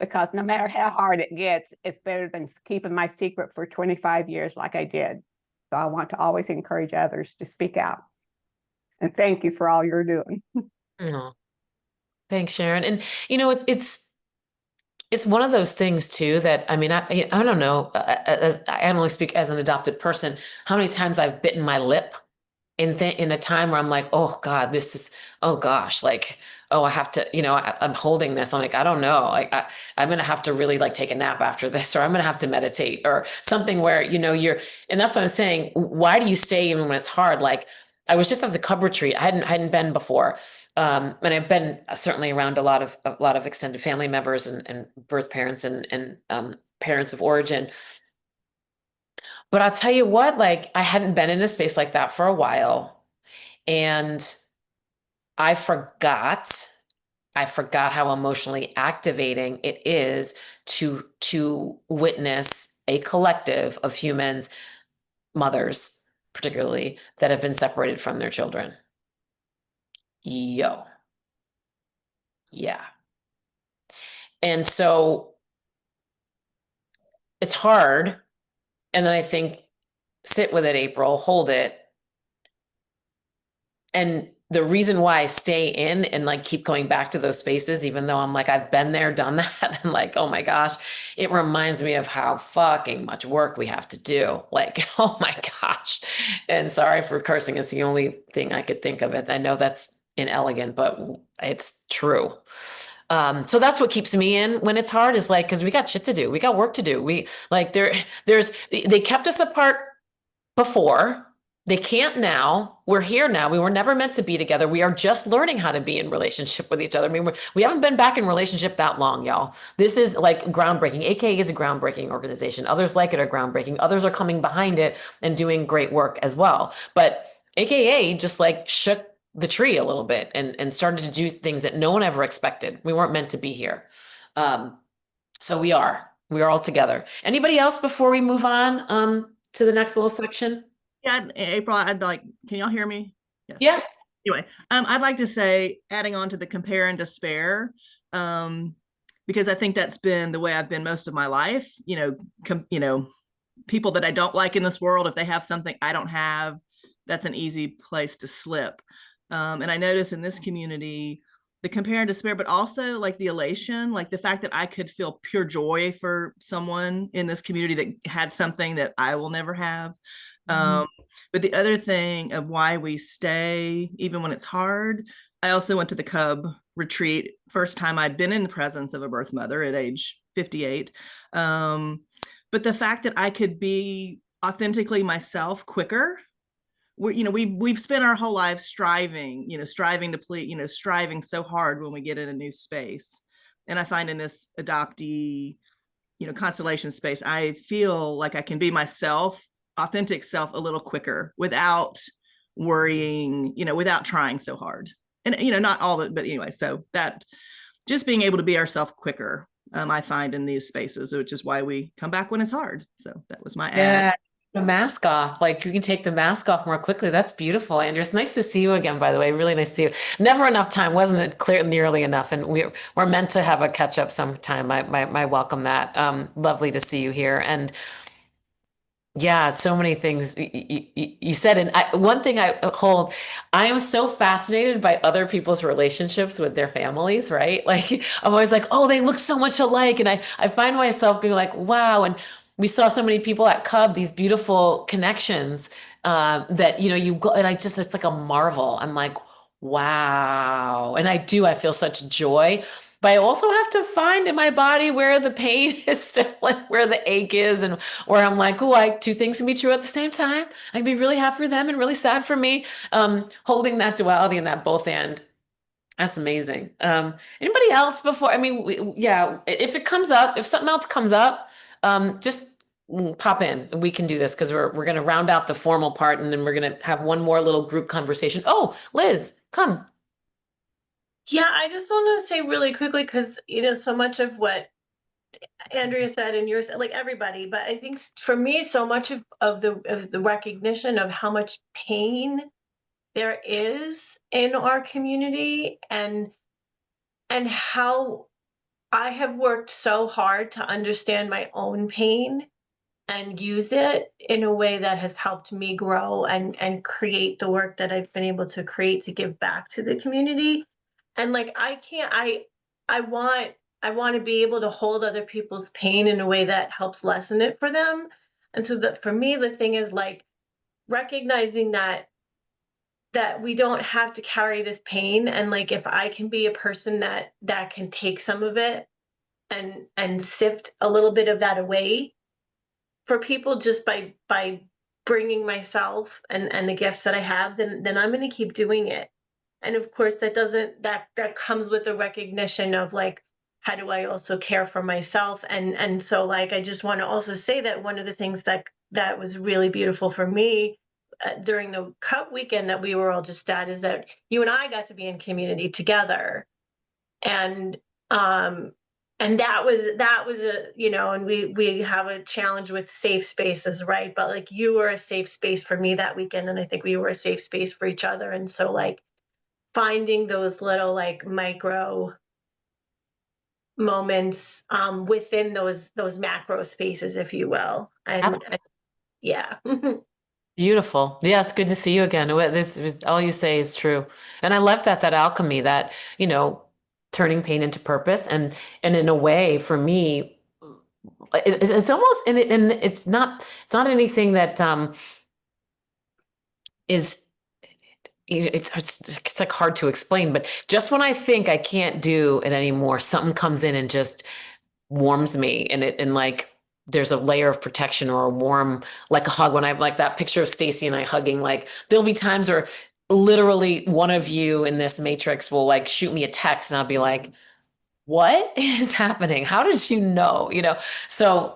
because no matter how hard it gets, it's better than keeping my secret for 25 years like I did. So I want to always encourage others to speak out. And thank you for all you're doing. Oh, thanks, Sharon. And it's one of those things too that, I mean, I don't know, I only speak as an adopted person, how many times I've bitten my lip in a time where I'm like, oh God, oh gosh, like, oh, I have to, I'm holding this. I'm like, I don't know. Like, I'm going to have to really like take a nap after this, or I'm going to have to meditate or something where, and that's what I'm saying. Why do you stay even when it's hard? Like, I was just at the Cub retreat. I hadn't been before. And I've been certainly around a lot of extended family members and birth parents and parents of origin. But I'll tell you what, like, I hadn't been in a space like that for a while. And I forgot how emotionally activating it is to witness a collective of humans, mothers particularly, that have been separated from their children. Yeah. And so it's hard. And then I think, sit with it, April, hold it. And the reason why I stay in and like keep going back to those spaces, even though I'm like, I've been there, done that, and like, oh my gosh, it reminds me of how fucking much work we have to do. Like, oh my gosh. And sorry for cursing. It's the only thing I could think of it. I know that's inelegant, but it's true. So that's what keeps me in when it's hard, is like, cause we got shit to do. We got work to do. We like, they kept us apart before. They can't now. We're here now. We were never meant to be together. We are just learning how to be in relationship with each other. I mean, we haven't been back in relationship that long, y'all. This is like groundbreaking. AKA is a groundbreaking organization. Others like it are groundbreaking. Others are coming behind it and doing great work as well. But AKA just like shook the tree a little bit and started to do things that no one ever expected. We weren't meant to be here. So we are all together. Anybody else before we move on to the next little section? Yeah, April, can y'all hear me? Yes. Yeah. Anyway, I'd like to say, adding on to the compare and despair, because I think that's been the way I've been most of my life. People that I don't like in this world, if they have something I don't have, that's an easy place to slip. And I notice in this community, the compare and despair, but also like the elation, like the fact that I could feel pure joy for someone in this community that had something that I will never have. But the other thing of why we stay, even when it's hard, I also went to the Cub retreat, first time I'd been in the presence of a birth mother at age 58. But the fact that I could be authentically myself quicker we've spent our whole lives striving, striving to please, striving so hard when we get in a new space. And I find in this adoptee, constellation space, I feel like I can be myself, authentic self, a little quicker without worrying, without trying so hard. And, not all of it, but anyway, so that just being able to be ourselves quicker, I find in these spaces, which is why we come back when it's hard. So that was my ad. The mask off, like you can take the mask off more quickly. That's beautiful, Andrew. It's nice to see you again, by the way. Really nice to see you. Never enough time, wasn't it? Clear nearly enough, and we're meant to have a catch up sometime. I welcome that. Lovely to see you here, and yeah, so many things you said. And one thing I am so fascinated by other people's relationships with their families, right? Like I'm always like, oh, they look so much alike, and I find myself being like, wow. And we saw so many people at Cub, these beautiful connections that, you go, and it's like a marvel. I'm like, wow. And I feel such joy, but I also have to find in my body where the pain is still, like where the ache is, and where I'm like, oh, two things can be true at the same time. I can be really happy for them and really sad for me. Holding that duality and that both and. That's amazing. Anybody else before? I mean, if it comes up, if something else comes up, just pop in. We can do this because we're going to round out the formal part, and then we're going to have one more little group conversation. Oh, Liz, come. Yeah, I just want to say really quickly, because so much of what Andrea said and yours, like everybody, but I think for me, so much of the recognition of how much pain there is in our community, and how I have worked so hard to understand my own pain and use it in a way that has helped me grow and create the work that I've been able to create to give back to the community. And like I want to be able to hold other people's pain in a way that helps lessen it for them. And so that for me, the thing is like recognizing that we don't have to carry this pain, and like if I can be a person that can take some of it and sift a little bit of that away for people just by bringing myself and the gifts that I have, then I'm going to keep doing it. And of course that comes with the recognition of like, how do I also care for myself? And so like, I just want to also say that one of the things that was really beautiful for me during the Cup weekend that we were all just at is that you and I got to be in community together. And that was and we have a challenge with safe spaces, right? But like you were a safe space for me that weekend, and I think we were a safe space for each other. And so like finding those little like micro moments within those macro spaces, if you will. And yeah. Beautiful. Yeah, it's good to see you again. All you say is true. And I love that alchemy, that, turning pain into purpose. And in a way, for me, it's almost, and it's not anything that is, it's like hard to explain, but just when I think I can't do it anymore, something comes in and just warms me, and like there's a layer of protection or a warm, like a hug. When I have like that picture of Stacy and I hugging, like there'll be times where literally one of you in this matrix will like shoot me a text and I'll be like, what is happening? How did you know? So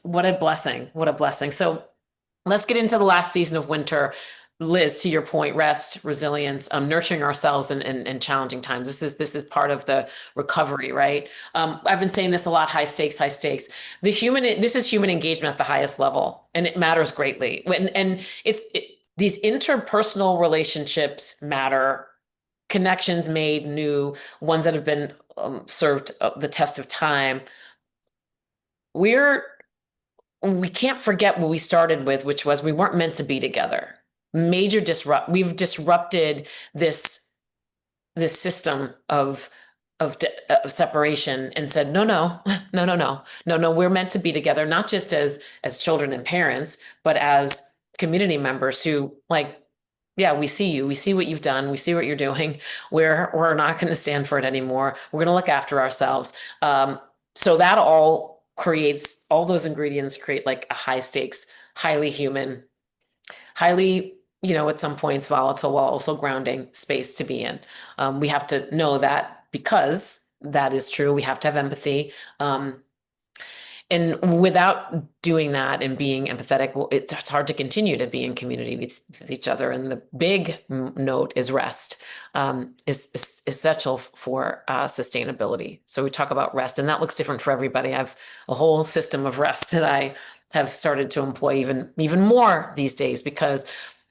what a blessing. What a blessing. So let's get into the last season of winter. Liz, to your point, rest, resilience, nurturing ourselves in challenging times. This is part of the recovery, right? I've been saying this a lot: high stakes, high stakes. This is human engagement at the highest level, and it matters greatly. And these interpersonal relationships matter. Connections made, new ones that have been served the test of time. We can't forget what we started with, which was we weren't meant to be together. We've disrupted this system of separation and said, no, we're meant to be together, not just as children and parents, but as community members who like, yeah, we see you, we see what you've done, we see what you're doing. We're not going to stand for it anymore. We're going to look after ourselves. So that all those ingredients create like a high stakes, highly human, highly you know, at some points volatile while also grounding space to be in. We have to know that because that is true. We have to have empathy. And without doing that and being empathetic, well, it's hard to continue to be in community with each other. And the big note is rest, is essential for sustainability. So we talk about rest, and that looks different for everybody. I have a whole system of rest that I have started to employ even more these days, because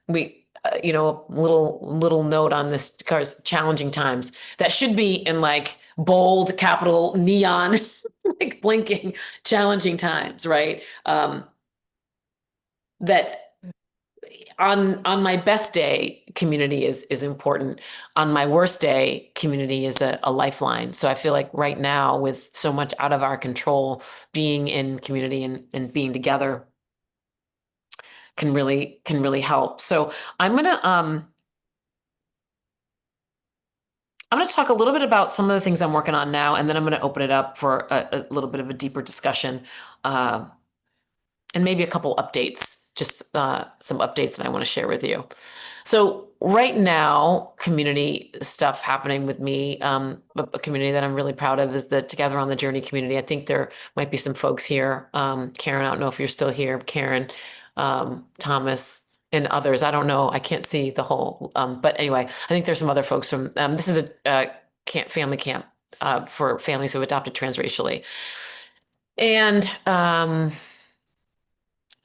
we, you know, little note on this card's challenging times. That should be in like bold capital neon, like blinking, challenging times, right? That on my best day, community is important. On my worst day, community is a lifeline. So I feel like right now, with so much out of our control, being in community and being together can really help. So I'm gonna talk a little bit about some of the things I'm working on now, and then I'm gonna open it up for a little bit of a deeper discussion, and maybe a couple updates, just some updates that I want to share with you. So right now, community stuff happening with me, a community that I'm really proud of is the Together on the Journey community. I think there might be some folks here. Karen, I don't know if you're still here. Karen, Thomas, and others. I don't know. I can't see the whole, but anyway, I think there's some other folks from, this is a family camp for families who have adopted transracially. And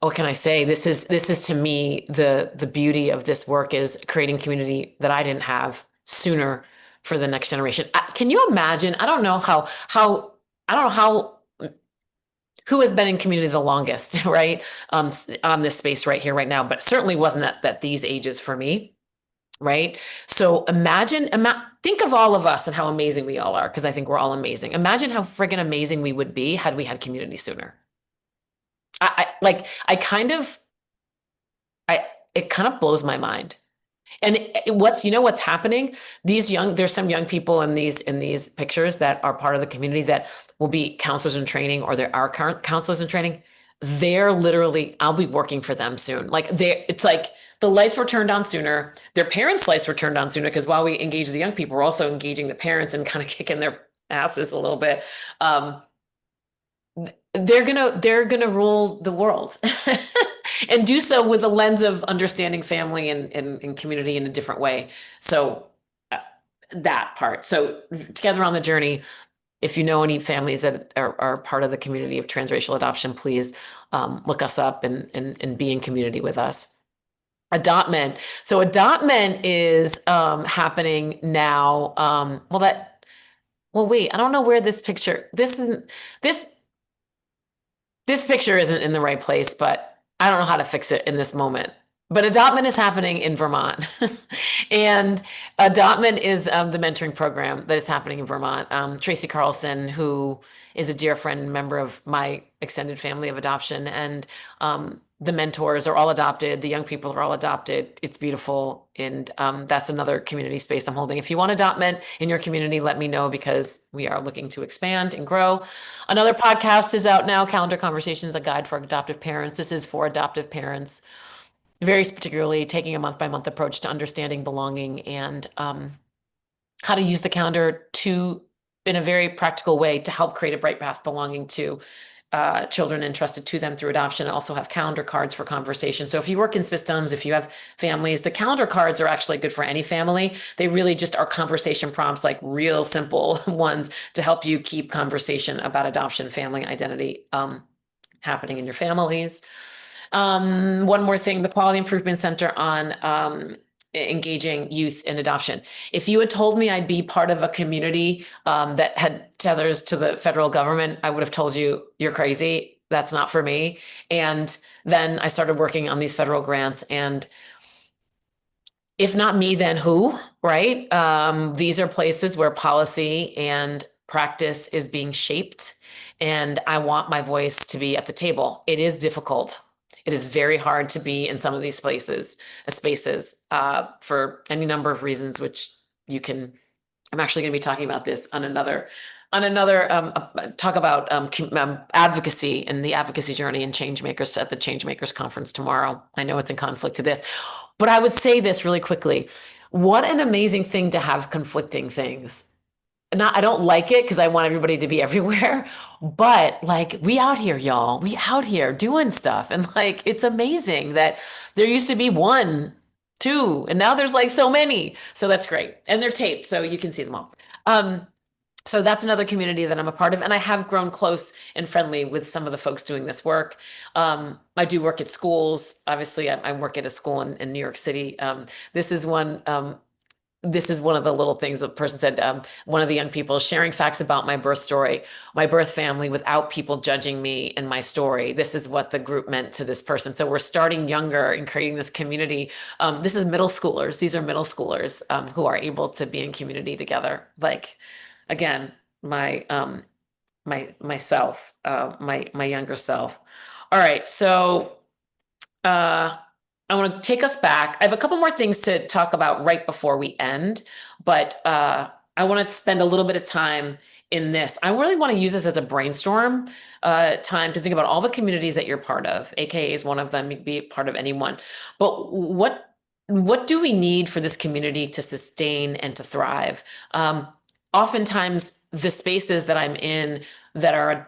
what can I say? This is to me, the beauty of this work is creating community that I didn't have sooner for the next generation. Can you imagine? I don't know who has been in community the longest, right? On this space right here, right now, but certainly wasn't at these ages for me, right? So think of all of us and how amazing we all are, because I think we're all amazing. Imagine how friggin' amazing we would be had we had community sooner. It kind of blows my mind. And what's happening? There's some young people in these pictures that are part of the community that will be counselors in training, or there are current counselors in training. They're literally, I'll be working for them soon. It's like the lights were turned on sooner. Their parents' lights were turned on sooner, because while we engage the young people, we're also engaging the parents and kind of kicking their asses a little bit. They're gonna rule the world and do so with a lens of understanding family and community in a different way. So that part. So Together on the Journey, if you know any families that are part of the community of transracial adoption, please look us up and be in community with us. Adoptment. So adoptment is happening now. Wait, I don't know where this picture, this picture isn't in the right place, but I don't know how to fix it in this moment. But adoptment is happening in Vermont. And adoptment is the mentoring program that is happening in Vermont. Tracy Carlson, who is a dear friend and member of my extended family of adoption, and the mentors are all adopted. The young people are all adopted. It's beautiful. And that's another community space I'm holding. If you want adoptment in your community, let me know, because we are looking to expand and grow. Another podcast is out now, Calendar Conversations, a guide for adoptive parents. This is for adoptive parents, very particularly taking a month-by-month approach to understanding belonging and how to use the calendar in a very practical way to help create a bright path belonging to children entrusted to them through adoption. I also have calendar cards for conversation. So if you work in systems, if you have families, the calendar cards are actually good for any family. They really just are conversation prompts, like real simple ones to help you keep conversation about adoption, family, identity happening in your families. One more thing, the Quality Improvement Center on engaging youth in adoption. If you had told me I'd be part of a community that had tethers to the federal government, I would have told you, you're crazy. That's not for me. And then I started working on these federal grants, and if not me, then who, right? These are places where policy and practice is being shaped, and I want my voice to be at the table. It is difficult. It is very hard to be in some of these spaces for any number of reasons, which I'm actually going to be talking about this on another talk about advocacy and the advocacy journey and change makers at the Change Makers Conference tomorrow. I know it's in conflict to this. But I would say this really quickly. What an amazing thing to have conflicting things. I don't like it because I want everybody to be everywhere, but like we out here, y'all, we out here doing stuff. And like, it's amazing that there used to be 1, 2, and now there's like so many. So that's great. And they're taped, so you can see them all. So that's another community that I'm a part of. And I have grown close and friendly with some of the folks doing this work. I do work at schools. Obviously, I work at a school in New York City. This is one of the little things the person said. One of the young people sharing facts about my birth story, my birth family, without people judging me and my story. This is what the group meant to this person. So we're starting younger and creating this community. This is middle schoolers. These are middle schoolers who are able to be in community together. Like, again, my younger self. All right, so I want to take us back. I have a couple more things to talk about right before we end, but I want to spend a little bit of time in this. I really want to use this as a brainstorm time to think about all the communities that you're part of. AKA is one of them. You can be part of any one. But what do we need for this community to sustain and to thrive? Oftentimes, the spaces that I'm in that are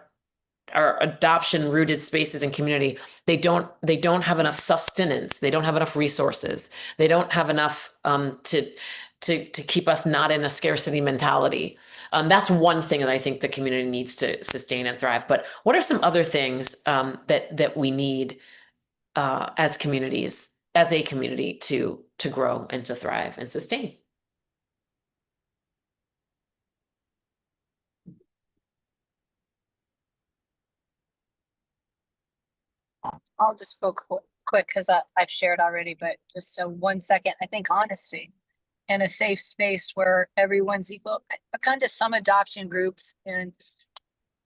adoption rooted spaces and community, they don't have enough sustenance. They don't have enough resources. They don't have enough to keep us not in a scarcity mentality. That's one thing that I think the community needs to sustain and thrive. But what are some other things that we need as communities, as a community, to grow and to thrive and sustain? I'll just go quick because I've shared already, but just so 1 second. I think honesty and a safe space where everyone's equal. I've gone to some adoption groups, and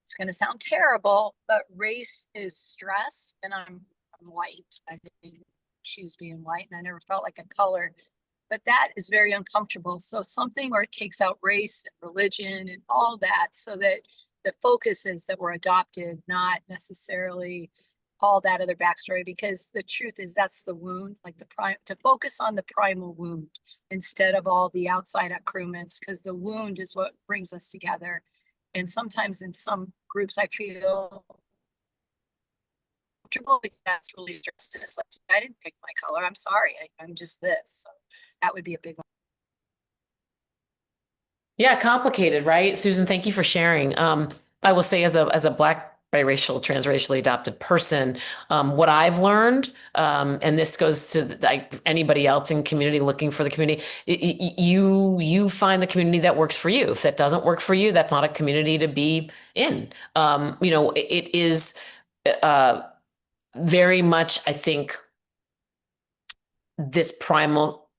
it's going to sound terrible, but race is stressed, and I'm white. I didn't choose being white, and I never felt like a color, but that is very uncomfortable. So something where it takes out race and religion and all that, so that the focus is that we're adopted, not necessarily all that other backstory, because the truth is that's the wound, like to focus on the primal wound instead of all the outside accoutrements, because the wound is what brings us together. And sometimes in some groups I feel comfortable because that's really addressed. It's like, I didn't pick my color, I'm sorry, I'm just this. So that would be a big one. Yeah, complicated, right? Susan, thank you for sharing. I will say as a Black biracial, transracially adopted person, what I've learned, and this goes to anybody else in community looking for the community, you find the community that works for you. If that doesn't work for you, that's not a community to be in. It is very much, I think, this primal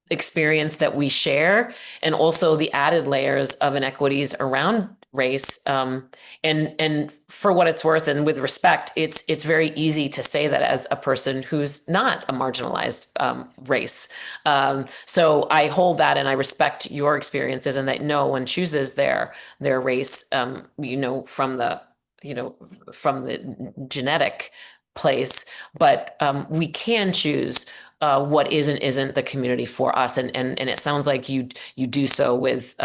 experience that we share, and also the added layers of inequities around race. And for what it's worth, and with respect, it's very easy to say that as a person who's not a marginalized race. So I hold that, and I respect your experiences, and that no one chooses their race, from the genetic place, but we can choose what is and isn't the community for us, and it sounds like you do so with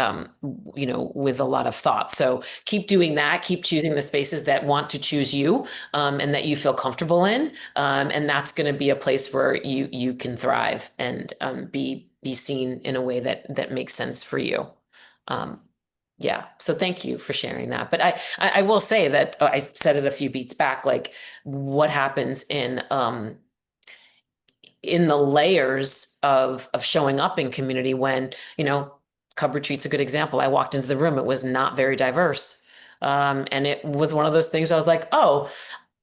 with a lot of thought. So keep doing that. Keep choosing the spaces that want to choose you, and that you feel comfortable in, and that's going to be a place where you can thrive and be seen in a way that makes sense for you. Yeah. So thank you for sharing that. But I will say that I said it a few beats back, like what happens in the layers of showing up in community when, Cub Retreat's a good example. I walked into the room, it was not very diverse. And it was one of those things I was like, oh,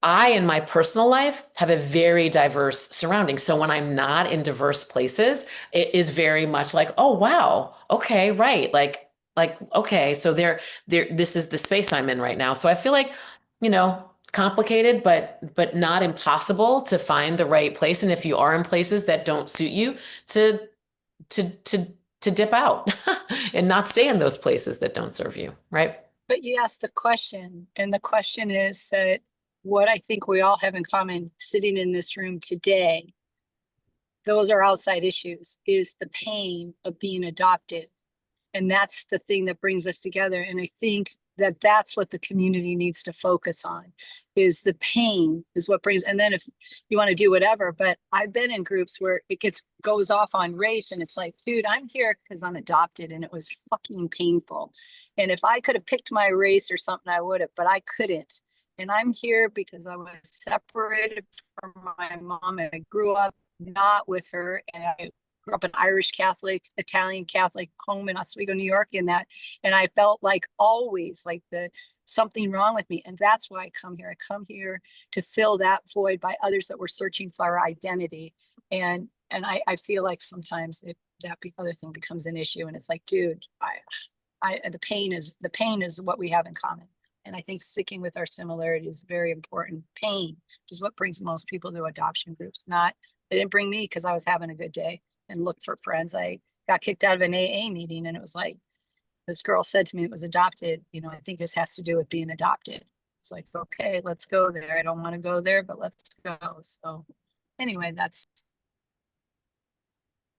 I, in my personal life, have a very diverse surrounding. So when I'm not in diverse places, it is very much like, oh, wow. Okay. Right. Like, okay. So this is the space I'm in right now. So I feel like, complicated, but not impossible to find the right place. And if you are in places that don't suit you, to dip out and not stay in those places that don't serve you. Right. But you asked the question, and the question is that what I think we all have in common sitting in this room today those are outside issues, is the pain of being adopted. And that's the thing that brings us together. And I think that that's what the community needs to focus on, is the pain is what brings, and then if you want to do whatever, but I've been in groups where it goes off on race, and it's like, dude, I'm here because I'm adopted and it was fucking painful. And if I could have picked my race or something, I would have, but I couldn't. And I'm here because I was separated from my mom and I grew up not with her, and I grew up an Irish Catholic, Italian Catholic home in Oswego, New York, and I felt like always like something wrong with me. And that's why I come here. I come here to fill that void by others that were searching for our identity. And I feel like sometimes that other thing becomes an issue, and it's like, dude, the pain is what we have in common. And I think sticking with our similarities is very important. Pain is what brings most people to adoption groups. They didn't bring me because I was having a good day and looked for friends. I got kicked out of an AA meeting, and it was like, this girl said to me it was adopted. I think this has to do with being adopted. It's like, okay, let's go there. I don't want to go there, but let's go. So anyway, that's.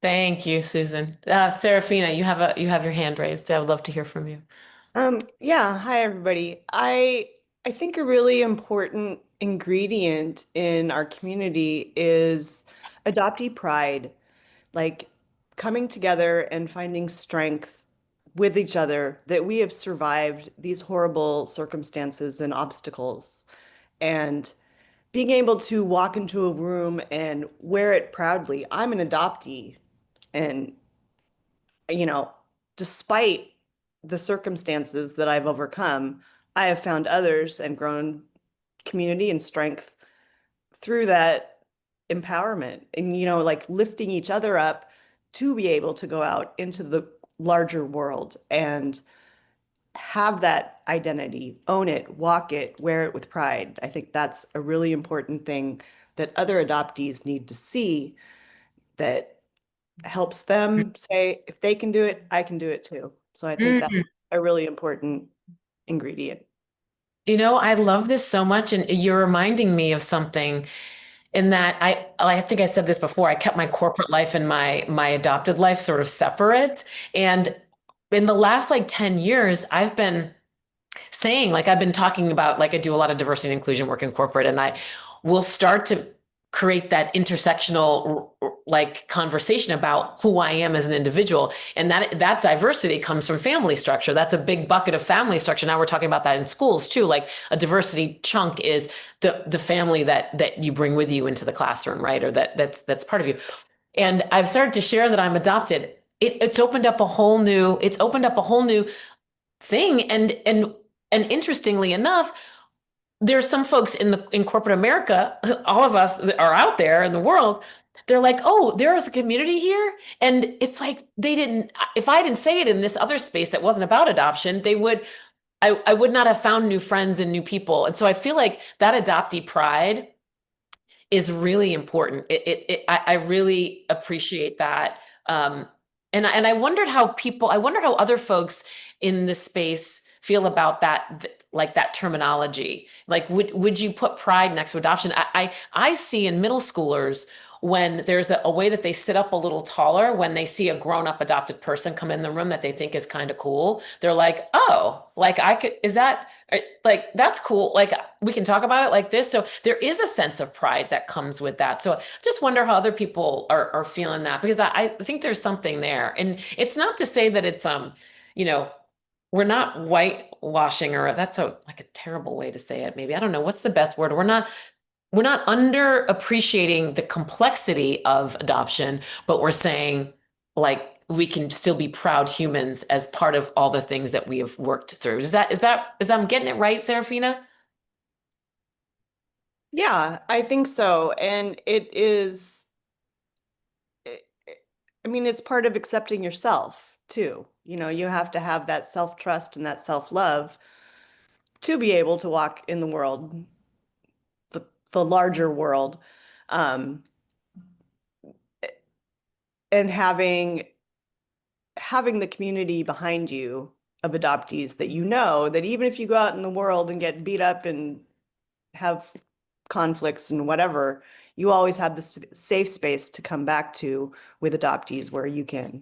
Thank you, Susan. Serafina, you have your hand raised. I would love to hear from you. Yeah, hi everybody. I think a really important ingredient in our community is adoptee pride, like coming together and finding strength with each other that we have survived these horrible circumstances and obstacles, and being able to walk into a room and wear it proudly. I'm an adoptee, and despite the circumstances that I've overcome, I have found others and grown community and strength through that empowerment and, like lifting each other up to be able to go out into the larger world and have that identity, own it, walk it, wear it with pride. I think that's a really important thing that other adoptees need to see, that helps them say, if they can do it, I can do it too. So I think that's a really important ingredient. I love this so much, and you're reminding me of something in that I think I said this before. I kept my corporate life and my adopted life sort of separate. And in the last 10 years, I've been saying, I've been talking about, I do a lot of diversity and inclusion work in corporate, and I will start to create that intersectional conversation about who I am as an individual. And that diversity comes from family structure. That's a big bucket of family structure. Now we're talking about that in schools too. Like a diversity chunk is the family that you bring with you into the classroom, right? Or that's part of you. And I've started to share that I'm adopted. It's opened up a whole new thing. And interestingly enough, there's some folks in corporate America, all of us that are out there in the world, they're like, oh, there is a community here. And it's like, if I didn't say it in this other space that wasn't about adoption, I would not have found new friends and new people. And so I feel like that adoptee pride is really important. I really appreciate that. And I wondered how other folks in this space feel about that, that terminology. Would you put pride next to adoption? I see in middle schoolers, when there's a way that they sit up a little taller when they see a grown-up adopted person come in the room that they think is kind of cool, they're like, oh, that's cool. We can talk about it like this. So there is a sense of pride that comes with that. So I just wonder how other people are feeling that, because I think there's something there. And it's not to say that it's, we're not whitewashing, or that's a terrible way to say it. Maybe, I don't know, what's the best word? We're not underappreciating the complexity of adoption, but we're saying we can still be proud humans as part of all the things that we have worked through. Is I'm getting it right, Serafina? Yeah, I think so. And it is, it's part of accepting yourself too. You have to have that self-trust and that self-love to be able to walk in the world, the larger world, and having the community behind you of adoptees that that even if you go out in the world and get beat up and have conflicts and whatever, you always have this safe space to come back to with adoptees where you can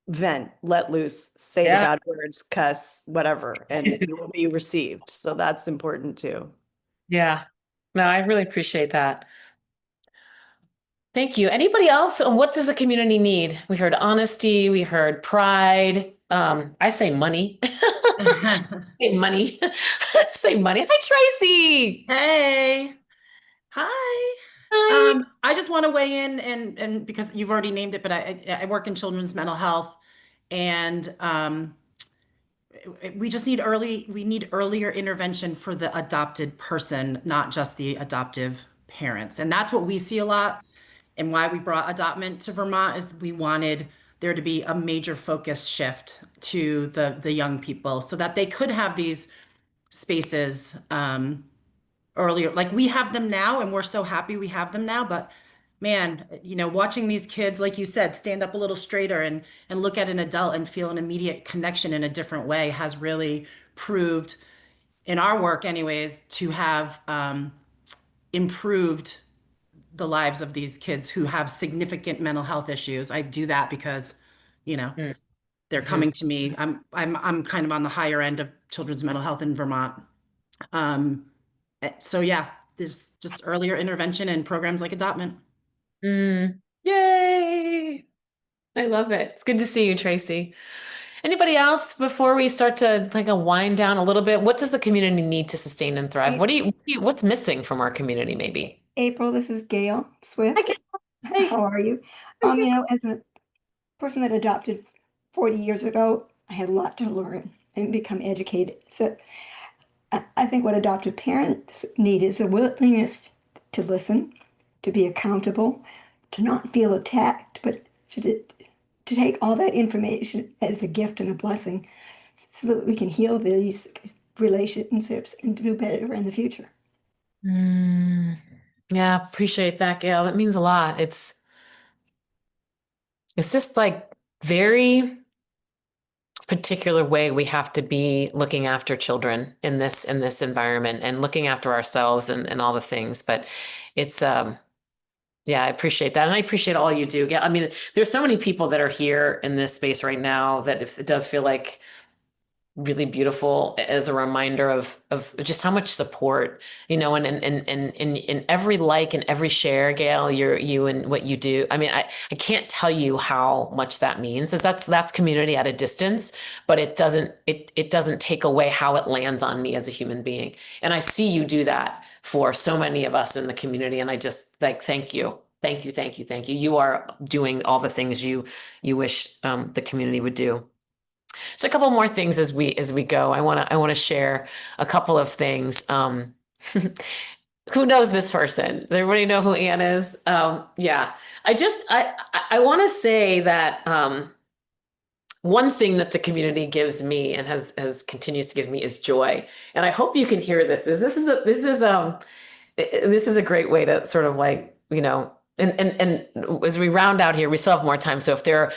vent, let loose, say the Yeah. bad words, cuss, whatever, and you will be received. So that's important too. Yeah. No, I really appreciate that. Thank you. Anybody else? What does the community need? We heard honesty. We heard pride. I say money. Say money. Say money. Hi, Tracy. Hey. Hi. Hi. I just want to weigh in and because you've already named it, but I work in children's mental health, and we just need earlier intervention for the adopted person, not just the adoptive parents. And that's what we see a lot. And why we brought adoptment to Vermont is we wanted there to be a major focus shift to the young people so that they could have these spaces earlier. Like we have them now, and we're so happy we have them now. But man, watching these kids, like you said, stand up a little straighter and look at an adult and feel an immediate connection in a different way has really proved, in our work anyways, to have improved the lives of these kids who have significant mental health issues. I do that because, they're coming to me. I'm kind of on the higher end of children's mental health in Vermont. So yeah, there's just earlier intervention and programs like adoptment. Yay. I love it. It's good to see you, Tracy. Anybody else before we start to wind down a little bit? What does the community need to sustain and thrive? What's missing from our community maybe? April, this is Gail Swift. Hi, Gail. How are you? As a person that adopted 40 years ago, I had a lot to learn and become educated. So I think what adoptive parents need is a willingness to listen, to be accountable, to not feel attacked, but to take all that information as a gift and a blessing so that we can heal these relationships and do better in the future. Yeah, appreciate that, Gail. That means a lot. It's just very particular way we have to be looking after children in this environment and looking after ourselves and all the things. But it's yeah, I appreciate that. And I appreciate all you do. Yeah, I mean, there's so many people that are here in this space right now that if it does feel like really beautiful as a reminder of just how much support, and in every like and every share, Gail, you and what you do. I mean, I can't tell you how much that means, because that's community at a distance, but it doesn't take away how it lands on me as a human being. And I see you do that for so many of us in the community. And I just thank you. Thank you. Thank you. Thank you. You are doing all the things you wish the community would do. So a couple more things as we go. I want to share a couple of things. Who knows this person? Does everybody know who Anne is? Yeah. I want to say that one thing that the community gives me and has continues to give me is joy. And I hope you can hear this, because this is a great way to sort of and as we round out here, we still have more time. So if there are,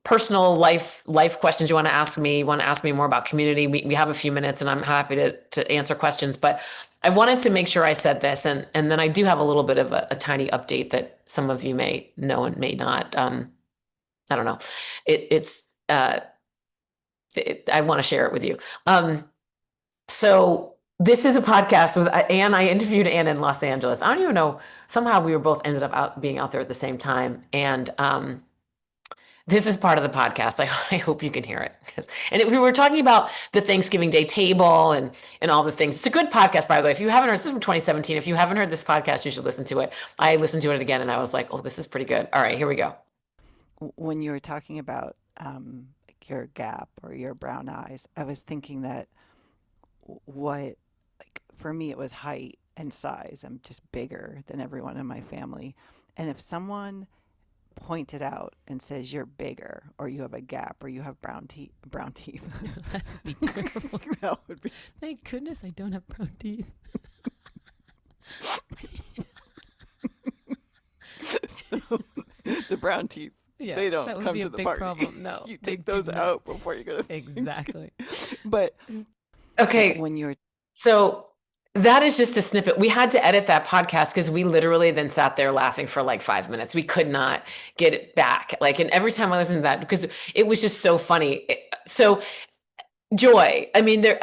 personal life questions you want to ask me more about community, we have a few minutes and I'm happy to answer questions. But I wanted to make sure I said this, and then I do have a little bit of a tiny update that some of you may know and may not. I don't know. I want to share it with you. So this is a podcast with Anne. I interviewed Anne in Los Angeles. I don't even know. Somehow we were both ended up being out there at the same time. And this is part of the podcast. I hope you can hear it. We were talking about the Thanksgiving Day table and all the things. It's a good podcast, by the way. If you haven't heard, this is from 2017. If you haven't heard this podcast, you should listen to it. I listened to it again and I was like, oh, this is pretty good. All right, here we go. When you were talking about your gap or your brown eyes, I was thinking that for me, it was height and size. I'm just bigger than everyone in my family. And if someone pointed out and says you're bigger, or you have a gap, or you have brown teeth. That would be terrible. That would be. Thank goodness I don't have brown teeth. So the brown teeth, yeah, they don't that would come be to a the big party. problem. No, you take those out before you go to exactly. But okay, when you're so That is just a snippet. We had to edit that podcast because we literally then sat there laughing for like 5 minutes. We could not get it back. Like, and every time I listen to that, because it was just so funny. So joy. I mean, there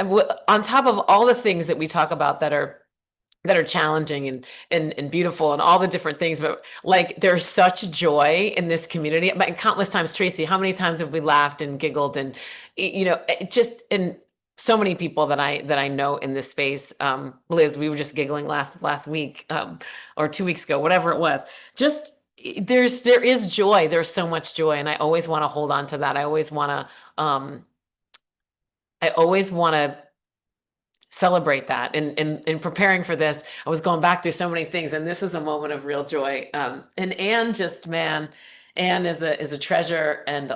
on top of all the things that we talk about that are challenging and beautiful and all the different things, but like there's such joy in this community. But countless times, Tracy, how many times have we laughed and giggled and it just and so many people that I know in this space. Liz, we were just giggling last week or 2 weeks ago, whatever it was. Just there is joy. There's so much joy, and I always want to hold on to that. I always want to celebrate that. And in preparing for this, I was going back through so many things, and this was a moment of real joy. And Anne, just man, Anne is a treasure and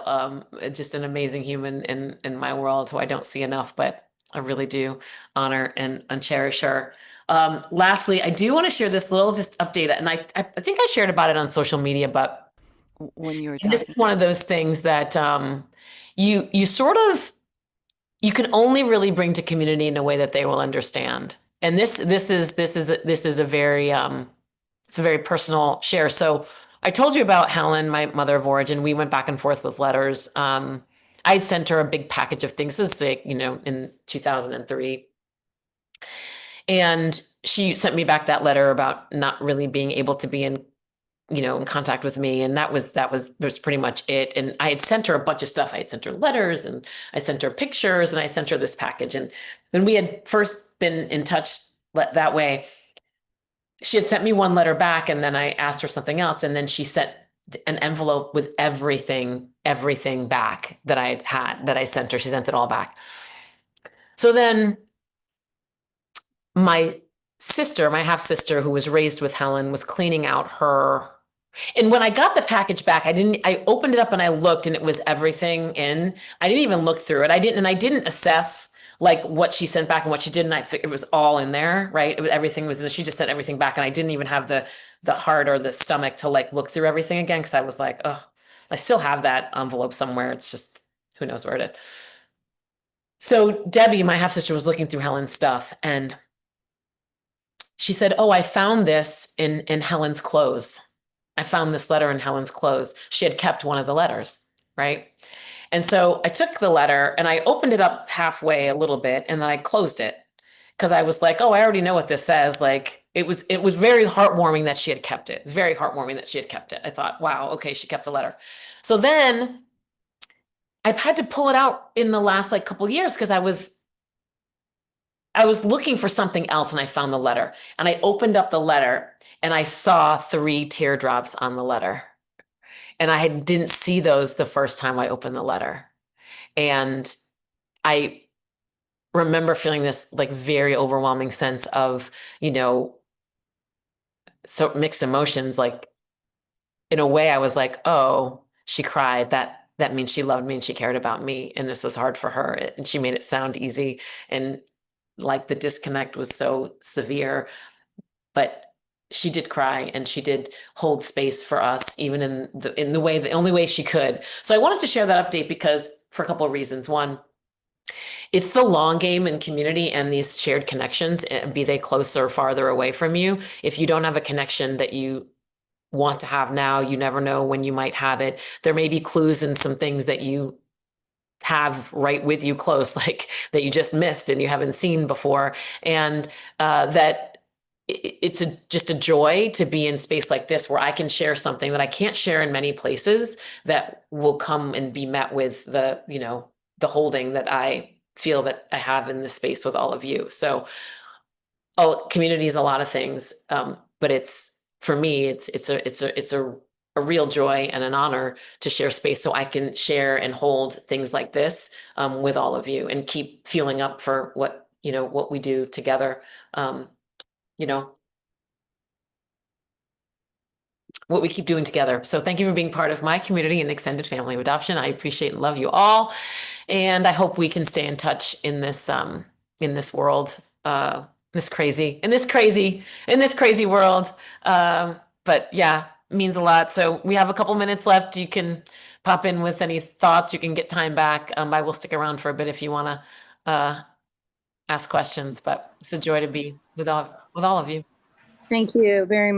just an amazing human in my world who I don't see enough, but I really do honor and cherish her. Lastly, I do want to share this little just update, and I think I shared about it on social media, but when you were and it's one of those things that you sort of you can only really bring to community in a way that they will understand. And this is a very it's a very personal share. So I told you about Helen, my mother of origin. We went back and forth with letters. I sent her a big package of things. This was like, in 2003. And she sent me back that letter about not really being able to be in contact with me. And that was pretty much it. And I had sent her a bunch of stuff. I had sent her letters, and I sent her pictures, and I sent her this package. And when we had first been in touch that way, she had sent me one letter back, and then I asked her something else. And then she sent an envelope with everything back that I sent her. She sent it all back. So then my sister, my half sister, who was raised with Helen, was cleaning out her. And when I got the package back, I opened it up and I looked, and it was everything in. I didn't even look through it. I didn't assess like what she sent back and what she did. And I figured it was all in there, right? Everything was in there. She just sent everything back, and I didn't even have the heart or the stomach to like look through everything again. Cause I was like, oh, I still have that envelope somewhere. It's just, who knows where it is. So Debbie, my half sister, was looking through Helen's stuff, and she said, oh, I found this in Helen's clothes. I found this letter in Helen's clothes. She had kept one of the letters, right? And so I took the letter and I opened it up halfway a little bit, and then I closed it because I was like, oh, I already know what this says. Like it was very heartwarming that she had kept it. It's very heartwarming that she had kept it. I thought, wow, okay, she kept the letter. So then I've had to pull it out in the last like couple of years because I was looking for something else, and I found the letter, and I opened up the letter and I saw 3 teardrops on the letter. And I didn't see those the first time I opened the letter. And I remember feeling this like very overwhelming sense of, so mixed emotions. Like in a way I was like, oh, she cried. That means she loved me and she cared about me. And this was hard for her. And she made it sound easy. And like the disconnect was so severe, but she did cry, and she did hold space for us, even in the only way she could. So I wanted to share that update because for a couple of reasons. One, it's the long game in community and these shared connections, be they closer or farther away from you. If you don't have a connection that you want to have now, you never know when you might have it. There may be clues in some things that you have right with you close, like that you just missed and you haven't seen before. And that it's just a joy to be in space like this where I can share something that I can't share in many places that will come and be met with the holding that I feel that I have in this space with all of you. So community is a lot of things. But for me, it's a real joy and an honor to share space so I can share and hold things like this with all of you and keep fueling up for what we do together. What we keep doing together. So thank you for being part of my community and extended family of adoption. I appreciate and love you all. And I hope we can stay in touch in this world, this crazy world. But yeah, it means a lot. So we have a couple minutes left. You can pop in with any thoughts. You can get time back. I will stick around for a bit if you want to ask questions, but it's a joy to be with all of you. Thank you very much.